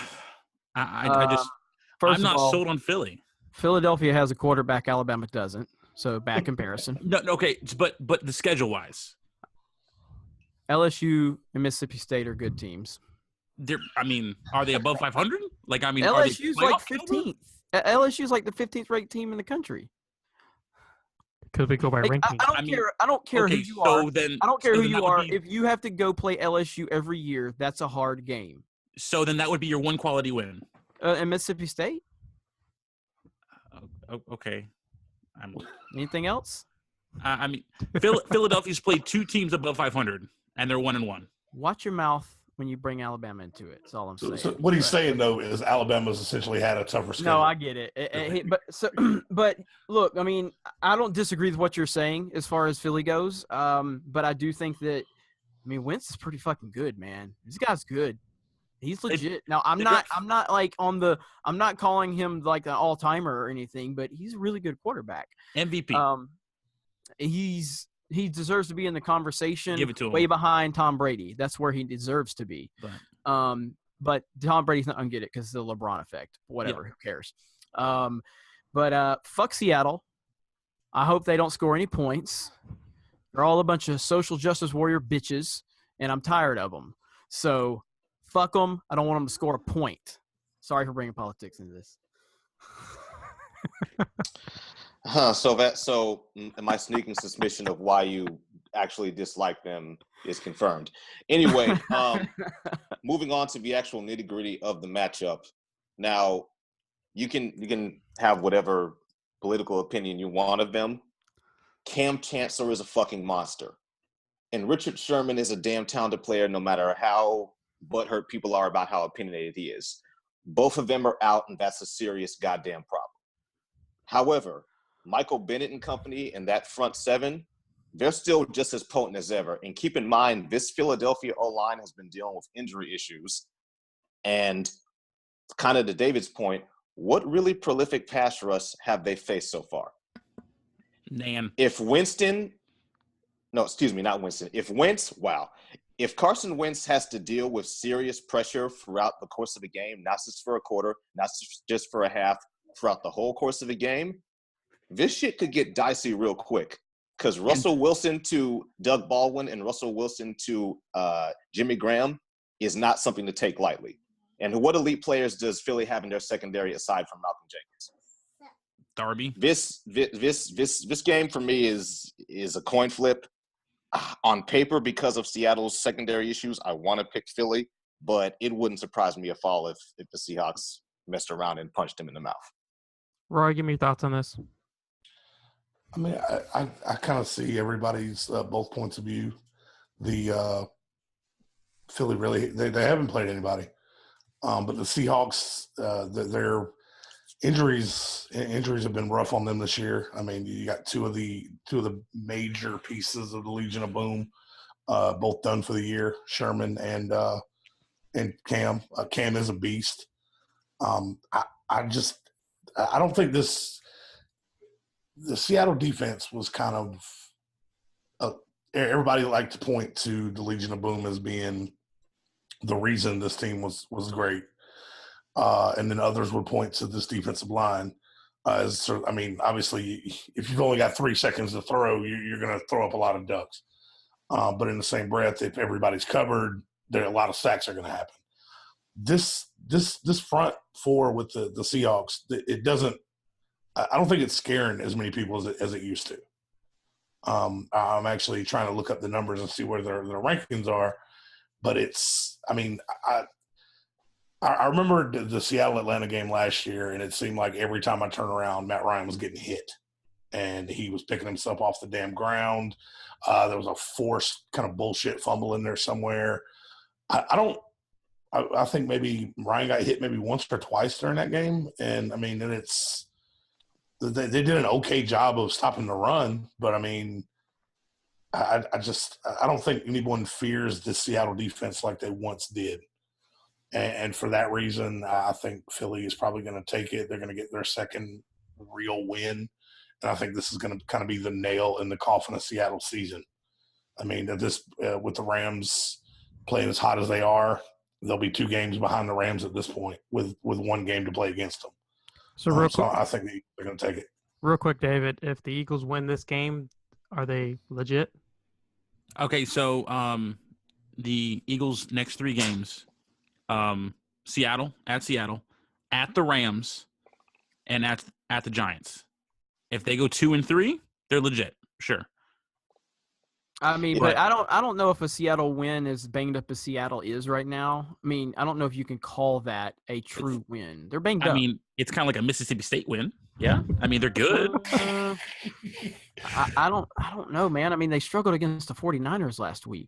not sold on Philly.
Philadelphia has a quarterback, Alabama doesn't. So bad comparison.
No, okay, but the schedule wise,
LSU and Mississippi State are good teams.
Are they above 500?
LSU's like 15th. LSU's like the 15th ranked team in the country.
Because we go by ranking.
I don't care who you are. I don't care who you are. If you have to go play LSU every year, that's a hard game.
So then that would be your one quality win.
And Mississippi State?
Okay.
Anything else?
Philadelphia's played 2 teams above 500, and they're 1-1.
Watch your mouth when you bring Alabama into it. That's all I'm saying.
So what he's saying, though, is Alabama's essentially had a tougher schedule.
No, I get it. But look, I don't disagree with what you're saying as far as Philly goes. But I do think that, Wentz is pretty fucking good, man. This guy's good. He's legit. Now I'm not like I'm not calling him like an all timer or anything, but he's a really good quarterback.
MVP.
He deserves to be in the conversation.
Give it to him.
Way behind Tom Brady. That's where he deserves to be. But Tom Brady's not gonna get it because of the LeBron effect. Whatever, who cares? But fuck Seattle. I hope they don't score any points. They're all a bunch of social justice warrior bitches, and I'm tired of them. So fuck them. I don't want them to score a point. Sorry for bringing politics into this.
So my sneaking suspicion of why you actually dislike them is confirmed. Anyway, moving on to the actual nitty-gritty of the matchup. Now, you can have whatever political opinion you want of them. Cam Chancellor is a fucking monster. And Richard Sherman is a damn talented player no matter how butthurt people are about how opinionated he is. Both of them are out, and that's a serious goddamn problem. However, Michael Bennett and company and that front seven, they're still just as potent as ever. And keep in mind, this Philadelphia O-line has been dealing with injury issues. And kind of to David's point, what really prolific pass rush have they faced so far? If Carson Wentz has to deal with serious pressure throughout the course of a game, not just for a quarter, not just for a half, throughout the whole course of a game, this shit could get dicey real quick. Because Russell Wilson to Doug Baldwin and Russell Wilson to Jimmy Graham is not something to take lightly. And what elite players does Philly have in their secondary aside from Malcolm Jenkins?
Darby.
This game for me is a coin flip. On paper, because of Seattle's secondary issues, I want to pick Philly, but it wouldn't surprise me at all if the Seahawks messed around and punched him in the mouth.
Roy, give me your thoughts on this.
I mean, I kind of see everybody's both points of view. The Philly really they haven't played anybody, but the Seahawks their injuries have been rough on them this year. I mean, you got two of the major pieces of the Legion of Boom, both done for the year, Sherman and Cam. Cam is a beast. I don't think the Seattle defense was kind of everybody liked to point to the Legion of Boom as being the reason this team was great. And then others would point to this defensive line. Obviously, if you've only got 3 seconds to throw, you're going to throw up a lot of ducks. But in the same breath, if everybody's covered, a lot of sacks are going to happen. This front four with the Seahawks, it doesn't. I don't think it's scaring as many people as it used to. I'm actually trying to look up the numbers and see where their rankings are, but it's. I mean, I remember the Seattle-Atlanta game last year, and it seemed like every time I turn around, Matt Ryan was getting hit, and he was picking himself off the damn ground. There was a forced kind of bullshit fumble in there somewhere. I think maybe Ryan got hit maybe once or twice during that game, and I mean, and they did an okay job of stopping the run, but I mean, I don't think anyone fears the Seattle defense like they once did. And for that reason, I think Philly is probably going to take it. They're going to get their second real win. And I think this is going to kind of be the nail in the coffin of Seattle season. I mean, with the Rams playing as hot as they are, they'll be 2 games behind the Rams at this point with 1 game to play against them.
So
I think they're going to take it.
Real quick, David, if the Eagles win this game, are they legit?
Okay, so the Eagles' next 3 games – Seattle, at the Rams, and at the Giants. If they go 2-3, they're legit, sure.
I mean, but I don't know if a Seattle win as banged up as Seattle is right now. I mean, I don't know if you can call that a true win. They're banged up.
I mean, it's kind of like a Mississippi State win. Yeah, I mean they're good.
I don't know, man. I mean, they struggled against the 49ers last week.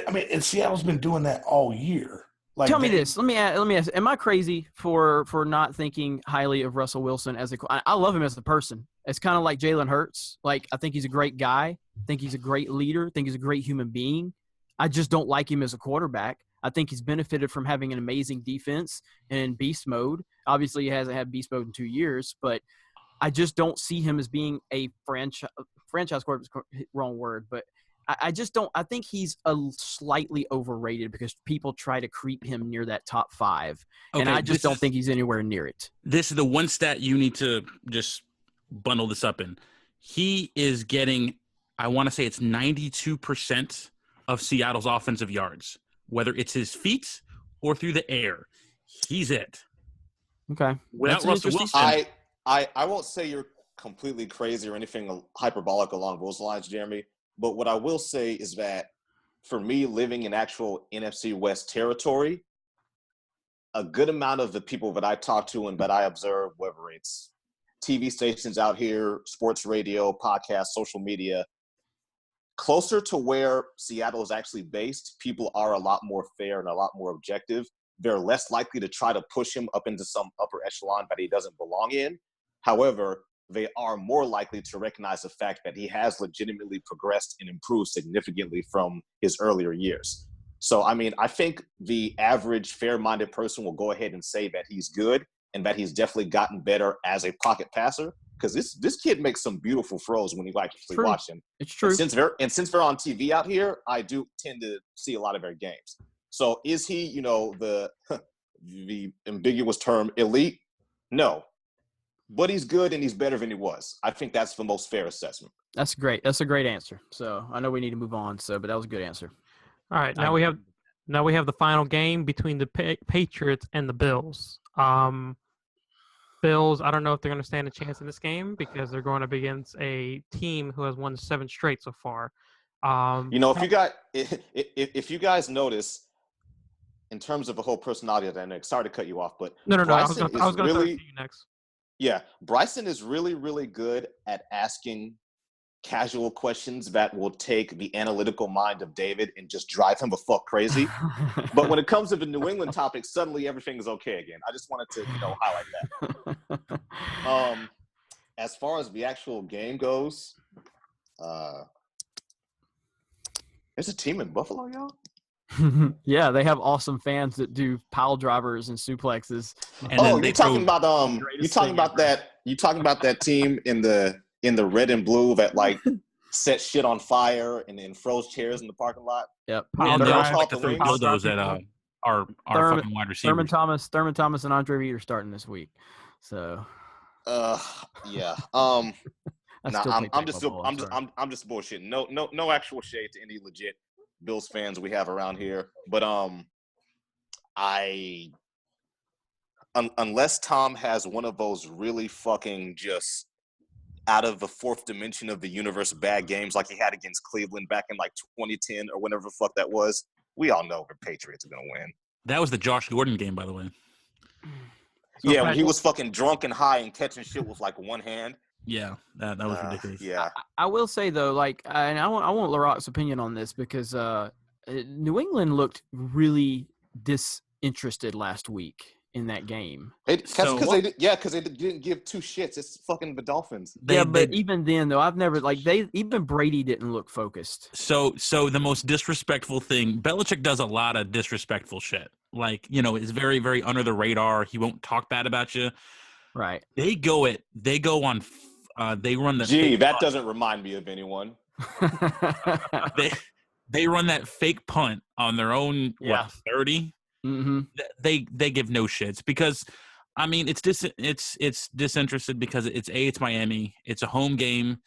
I mean, and Seattle's been doing that all year. Like,
tell me this. Let me ask. Am I crazy for not thinking highly of Russell Wilson as I love him as a person. It's kind of like Jalen Hurts. Like, I think he's a great guy. I think he's a great leader. I think he's a great human being. I just don't like him as a quarterback. I think he's benefited from having an amazing defense and in beast mode. Obviously, he hasn't had beast mode in 2 years, but I just don't see him as being a franchise quarterback. Wrong word, but I just don't. I think he's slightly overrated because people try to creep him near that top 5, and I just don't think he's anywhere near it.
This is the one stat you need to just bundle this up in. He is getting, I want to say it's 92% of Seattle's offensive yards, whether it's his feet or through the air. He's it.
Okay.
Without Russell Wilson.
I won't say you're completely crazy or anything hyperbolic along those lines, Jeremy. But what I will say is that for me, living in actual NFC West territory, a good amount of the people that I talk to and that I observe, whether it's TV stations out here, sports radio, podcasts, social media, closer to where Seattle is actually based, people are a lot more fair and a lot more objective. They're less likely to try to push him up into some upper echelon that he doesn't belong in. However, they are more likely to recognize the fact that he has legitimately progressed and improved significantly from his earlier years. So, I mean, I think the average fair-minded person will go ahead and say that he's good and that he's definitely gotten better as a pocket passer, because this kid makes some beautiful throws when you actually watch him.
It's true.
And since they're on TV out here, I do tend to see a lot of their games. So is he, the ambiguous term elite? No. But he's good and he's better than he was. I think that's the most fair assessment.
That's great. That's a great answer. So I know we need to move on. But that was a good answer.
All right, now we have the final game between the Patriots and the Bills. Bills, I don't know if they're going to stand a chance in this game because they're going up against a team who has won 7 straight so far.
If you guys notice, in terms of the whole personality dynamic, sorry to cut you off, but
no.
Bryson
I was going to
really,
start you next.
Yeah, Bryson is really, really good at asking casual questions that will take the analytical mind of David and just drive him the fuck crazy. But when it comes to the New England topic, suddenly everything is okay again. I just wanted to, highlight that. As far as the actual game goes, there's a team in Buffalo, y'all?
Yeah, they have awesome fans that do pile drivers and suplexes.
And you're talking about that team in the red and blue that set shit on fire and then froze chairs in the parking lot.
Yep.
And they also like to throw dildos at our fucking wide receivers.
Thurman Thomas and Andre Reed are starting this week. So
yeah. I'm just bullshitting. No actual shade to any legit Bills fans we have around here, but unless Tom has one of those really fucking just out of the fourth dimension of the universe bad games like he had against Cleveland back in 2010 or whenever the fuck that was, we all know the Patriots are gonna win.
That was the Josh Gordon game, by the way.
Yeah, when he was fucking drunk and high and catching shit with one hand.
Yeah, that was ridiculous.
Yeah,
I will say though, and I want Larocque's opinion on this because New England looked really disinterested last week in that game.
Because they didn't give 2 shits. It's fucking the Dolphins.
But even then though, I've never even Brady didn't look focused.
So the most disrespectful thing, Belichick does a lot of disrespectful shit. Is very, very under the radar. He won't talk bad about you.
Right.
They run the.
Gee, that doesn't remind me of anyone.
They run that fake punt on their own 30.
Mm-hmm.
They give no shits because, I mean, it's disinterested because it's Miami. It's a home game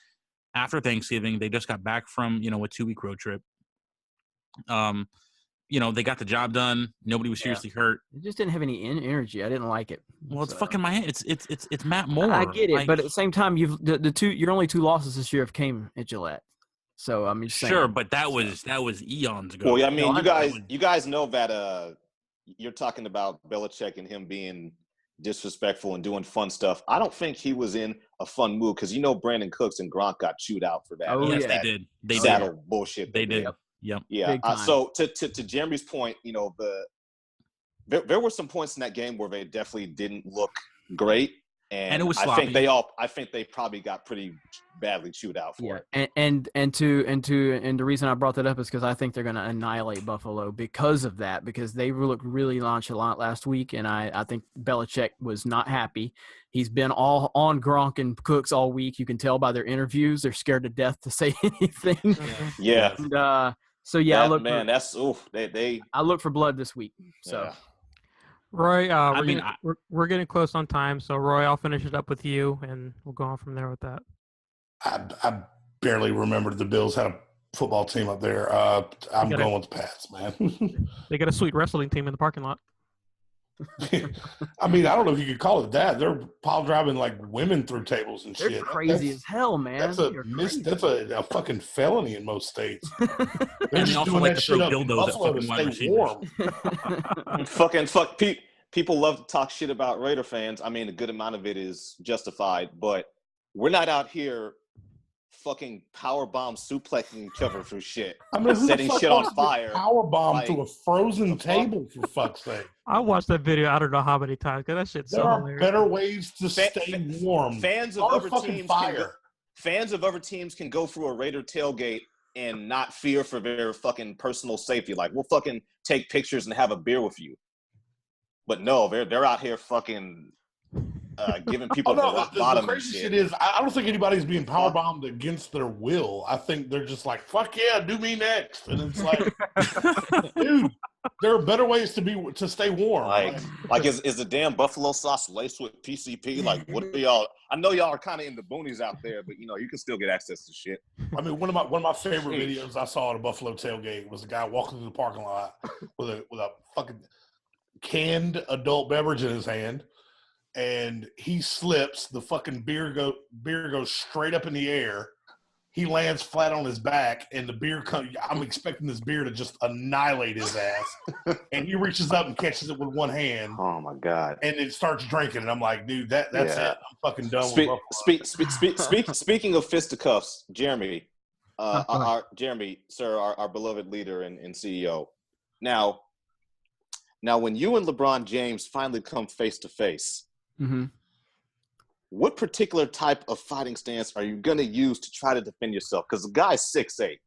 after Thanksgiving. They just got back from a 2-week road trip. They got the job done. Nobody was seriously hurt.
It just didn't have any energy. I didn't like it.
Well, it's fucking Miami. It's Matt Moore.
I get it, but at the same time, your only 2 losses this year have came at Gillette. So I mean,
sure, but that was eons ago.
Well, I mean, you guys know that you're talking about Belichick and him being disrespectful and doing fun stuff. I don't think he was in a fun mood because Brandon Cooks and Gronk got chewed out for that.
Oh,
yes, they did. They
saddle
did.
bullshit.
They did. Yep.
Yeah. So to Jeremy's point, there were some points in that game where they definitely didn't look great.
And it was
I
sloppy.
think they probably got pretty badly chewed out for it.
And the reason I brought that up is because I think they're going to annihilate Buffalo because of that, because they looked really nonchalant last week, and I think Belichick was not happy. He's been all on Gronk and Cooks all week. You can tell by their interviews; they're scared to death to say anything.
Yeah.
And, so yeah,
I
look for blood this week. So.
Yeah.
Roy, we're getting close on time, so Roy, I'll finish it up with you, and we'll go on from there with that.
I barely remembered the Bills had a football team up there. I'm going with the Pats, man.
They got a sweet wrestling team in the parking lot.
I mean, I don't know if you could call it that. They're pile driving like women through tables and
They're
shit.
crazy as hell, man.
That's a fucking felony in most states. They're
And they
just
also
doing
like
that
to throw
shit up in
dildos at
Buffalo to
fucking wide
stay
receivers.
warm.
People love to talk shit about Raider fans. I mean, a good amount of it is justified, but we're not out here fucking powerbomb suplexing each other through shit.
I mean,
setting shit on fire.
Powerbomb to a frozen table, for fuck's sake.
I watched that video I don't know how many times, because that shit's
There
so
are
hilarious.
better ways to stay warm.
Fans of other teams can go through a Raider tailgate and not fear for their fucking personal safety. Like, we'll fucking take pictures and have a beer with you. But no, they're out here fucking giving people
the crazy shit is, I don't think anybody's being powerbombed against their will. I think they're just like, fuck yeah, do me next. And it's like, dude, there are better ways to stay warm.
Like is the damn buffalo sauce laced with PCP? Like, what are y'all? I know y'all are kind of in the boonies out there, but you know you can still get access to shit.
I mean, one of my favorite videos I saw at a Buffalo tailgate was a guy walking through the parking lot with a fucking canned adult beverage in his hand, and he slips. The fucking beer goes straight up in the air. He lands flat on his back, and the beer comes. I'm expecting this beer to just annihilate his ass, and he reaches up and catches it with one hand.
Oh my god!
And it starts drinking, and I'm like, dude, that's it. I'm fucking done with Buffalo.
Speaking of fisticuffs, Jeremy, our beloved leader and CEO. Now, when you and LeBron James finally come face to face, what particular type of fighting stance are you going to use to try to defend yourself? Because the guy's 6'8".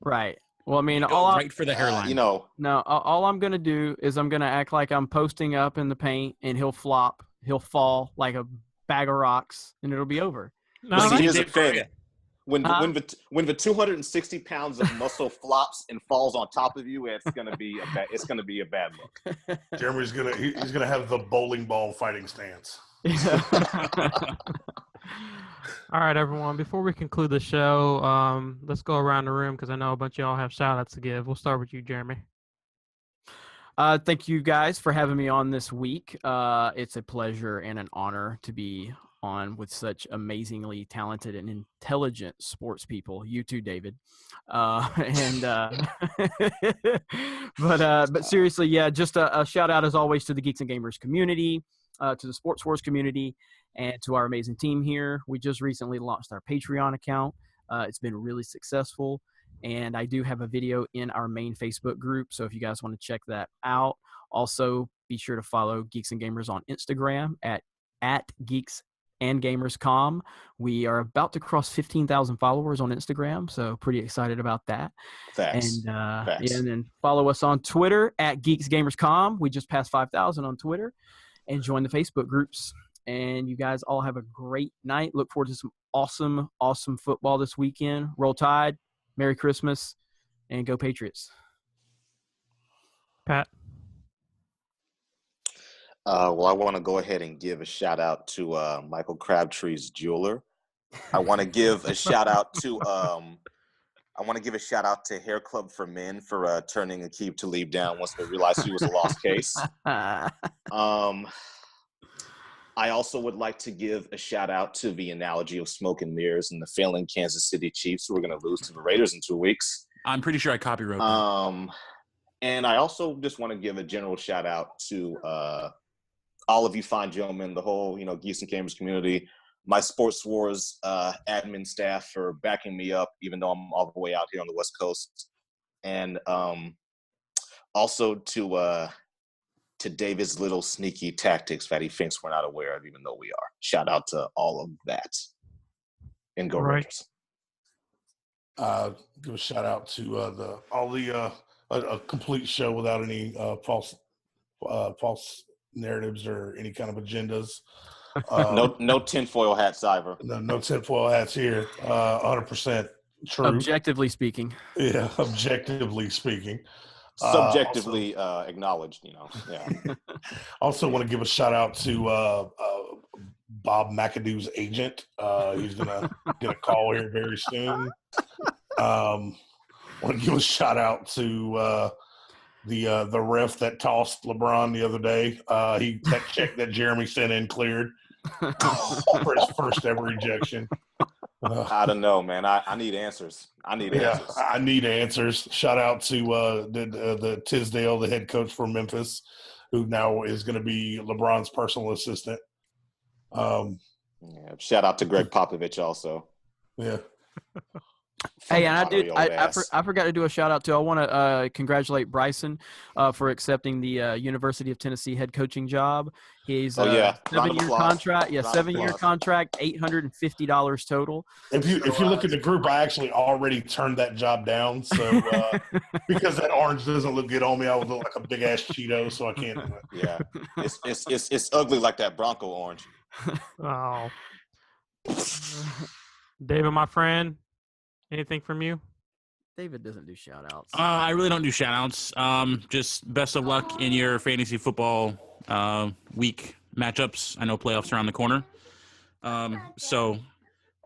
Right. Well, I mean,
right for the hairline.
No, all I'm going to do is I'm going to act like I'm posting up in the paint, and he'll flop. He'll fall like a bag of rocks, and it'll be over.
No,
here's the thing. When the 260 pounds of muscle flops and falls on top of you, it's gonna be a bad look.
Jeremy's he's gonna have the bowling ball fighting stance.
All right, everyone. Before we conclude the show, let's go around the room because I know a bunch of y'all have shout-outs to give. We'll start with you, Jeremy.
Thank you guys for having me on this week. It's a pleasure and an honor to be on with such amazingly talented and intelligent sports people. You too, David. But seriously, yeah, just a shout out as always to the Geeks and Gamers community, to the Sports Wars community, and to our amazing team here. We just recently launched our Patreon account. It's been really successful, and I do have a video in our main Facebook group, so if you guys want to check that out. Also, be sure to follow Geeks and Gamers on Instagram at Geeks and Gamers.com. We are about to cross 15,000 followers on Instagram, so pretty excited about that.
Facts.
And then follow us on Twitter at GeeksGamers.com. We just passed 5,000 on Twitter, and join the Facebook groups. And you guys all have a great night. Look forward to some awesome football this weekend. Roll Tide, Merry Christmas, and go Patriots.
Pat.
Well, I want to go ahead and give a shout out to Michael Crabtree's jeweler. I want to give a shout out to Hair Club for Men for turning Aqib Talib down once they realized he was a lost case. I also would like to give a shout out to the analogy of smoke and mirrors and the failing Kansas City Chiefs who are going to lose to the Raiders in 2 weeks.
I'm pretty sure I copywrote that.
And I also just want to give a general shout out to all of you fine gentlemen, the whole, Geeks and Gamers community, my Sports Wars admin staff for backing me up, even though I'm all the way out here on the West Coast. And also to to David's little sneaky tactics that he thinks we're not aware of, even though we are. Shout out to all of that. And go Rangers.
Give a shout out to a complete show without any false narratives or any kind of agendas.
No tinfoil hats either.
No tinfoil hats here. 100% true.
Objectively speaking.
Yeah, objectively speaking.
Subjectively acknowledged, Yeah.
Also want to give a shout out to Bob McAdoo's agent. He's gonna get a call here very soon. Want to give a shout out to the ref that tossed LeBron the other day. That check that Jeremy sent in cleared for his first ever ejection.
I don't know, man. I need answers. I need answers. Shout out to the Tisdale, the head coach for Memphis, who now is going to be LeBron's personal assistant. Shout out to Greg Popovich also.
Yeah.
Hey, and I forgot to do a shout out to. I want to congratulate Bryson for accepting the University of Tennessee head coaching job. He's 7-year contract. Yeah, 7-year contract, $850 total.
If you look at the group, I actually already turned that job down. So because that orange doesn't look good on me, I would look like a big ass Cheeto, so I can't do it.
Yeah, it's ugly like that Bronco orange.
Oh, David, my friend. Anything from you?
David doesn't do shout-outs.
I really don't do shout-outs. Just best of luck in your fantasy football week matchups. I know playoffs are around the corner. So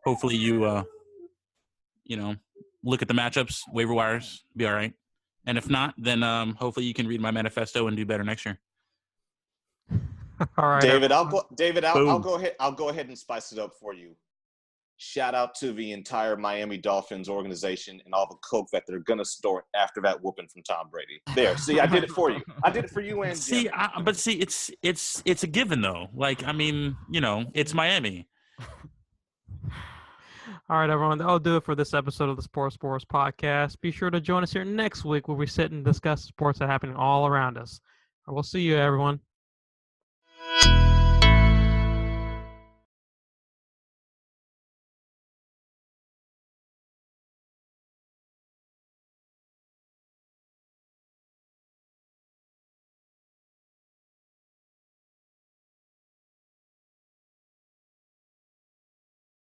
hopefully you look at the matchups, waiver wires, be all right. And if not, then hopefully you can read my manifesto and do better next year.
All right,
David. I'll go ahead. I'll go ahead and spice it up for you. Shout out to the entire Miami Dolphins organization and all the coke that they're gonna store after that whooping from Tom Brady. There, see, I did it for you. I did it for you and
see. It's a given though. Like, I mean, it's Miami.
All right, everyone. That'll do it for this episode of the Sports Podcast. Be sure to join us here next week where we sit and discuss sports that are happening all around us. We'll see you, everyone.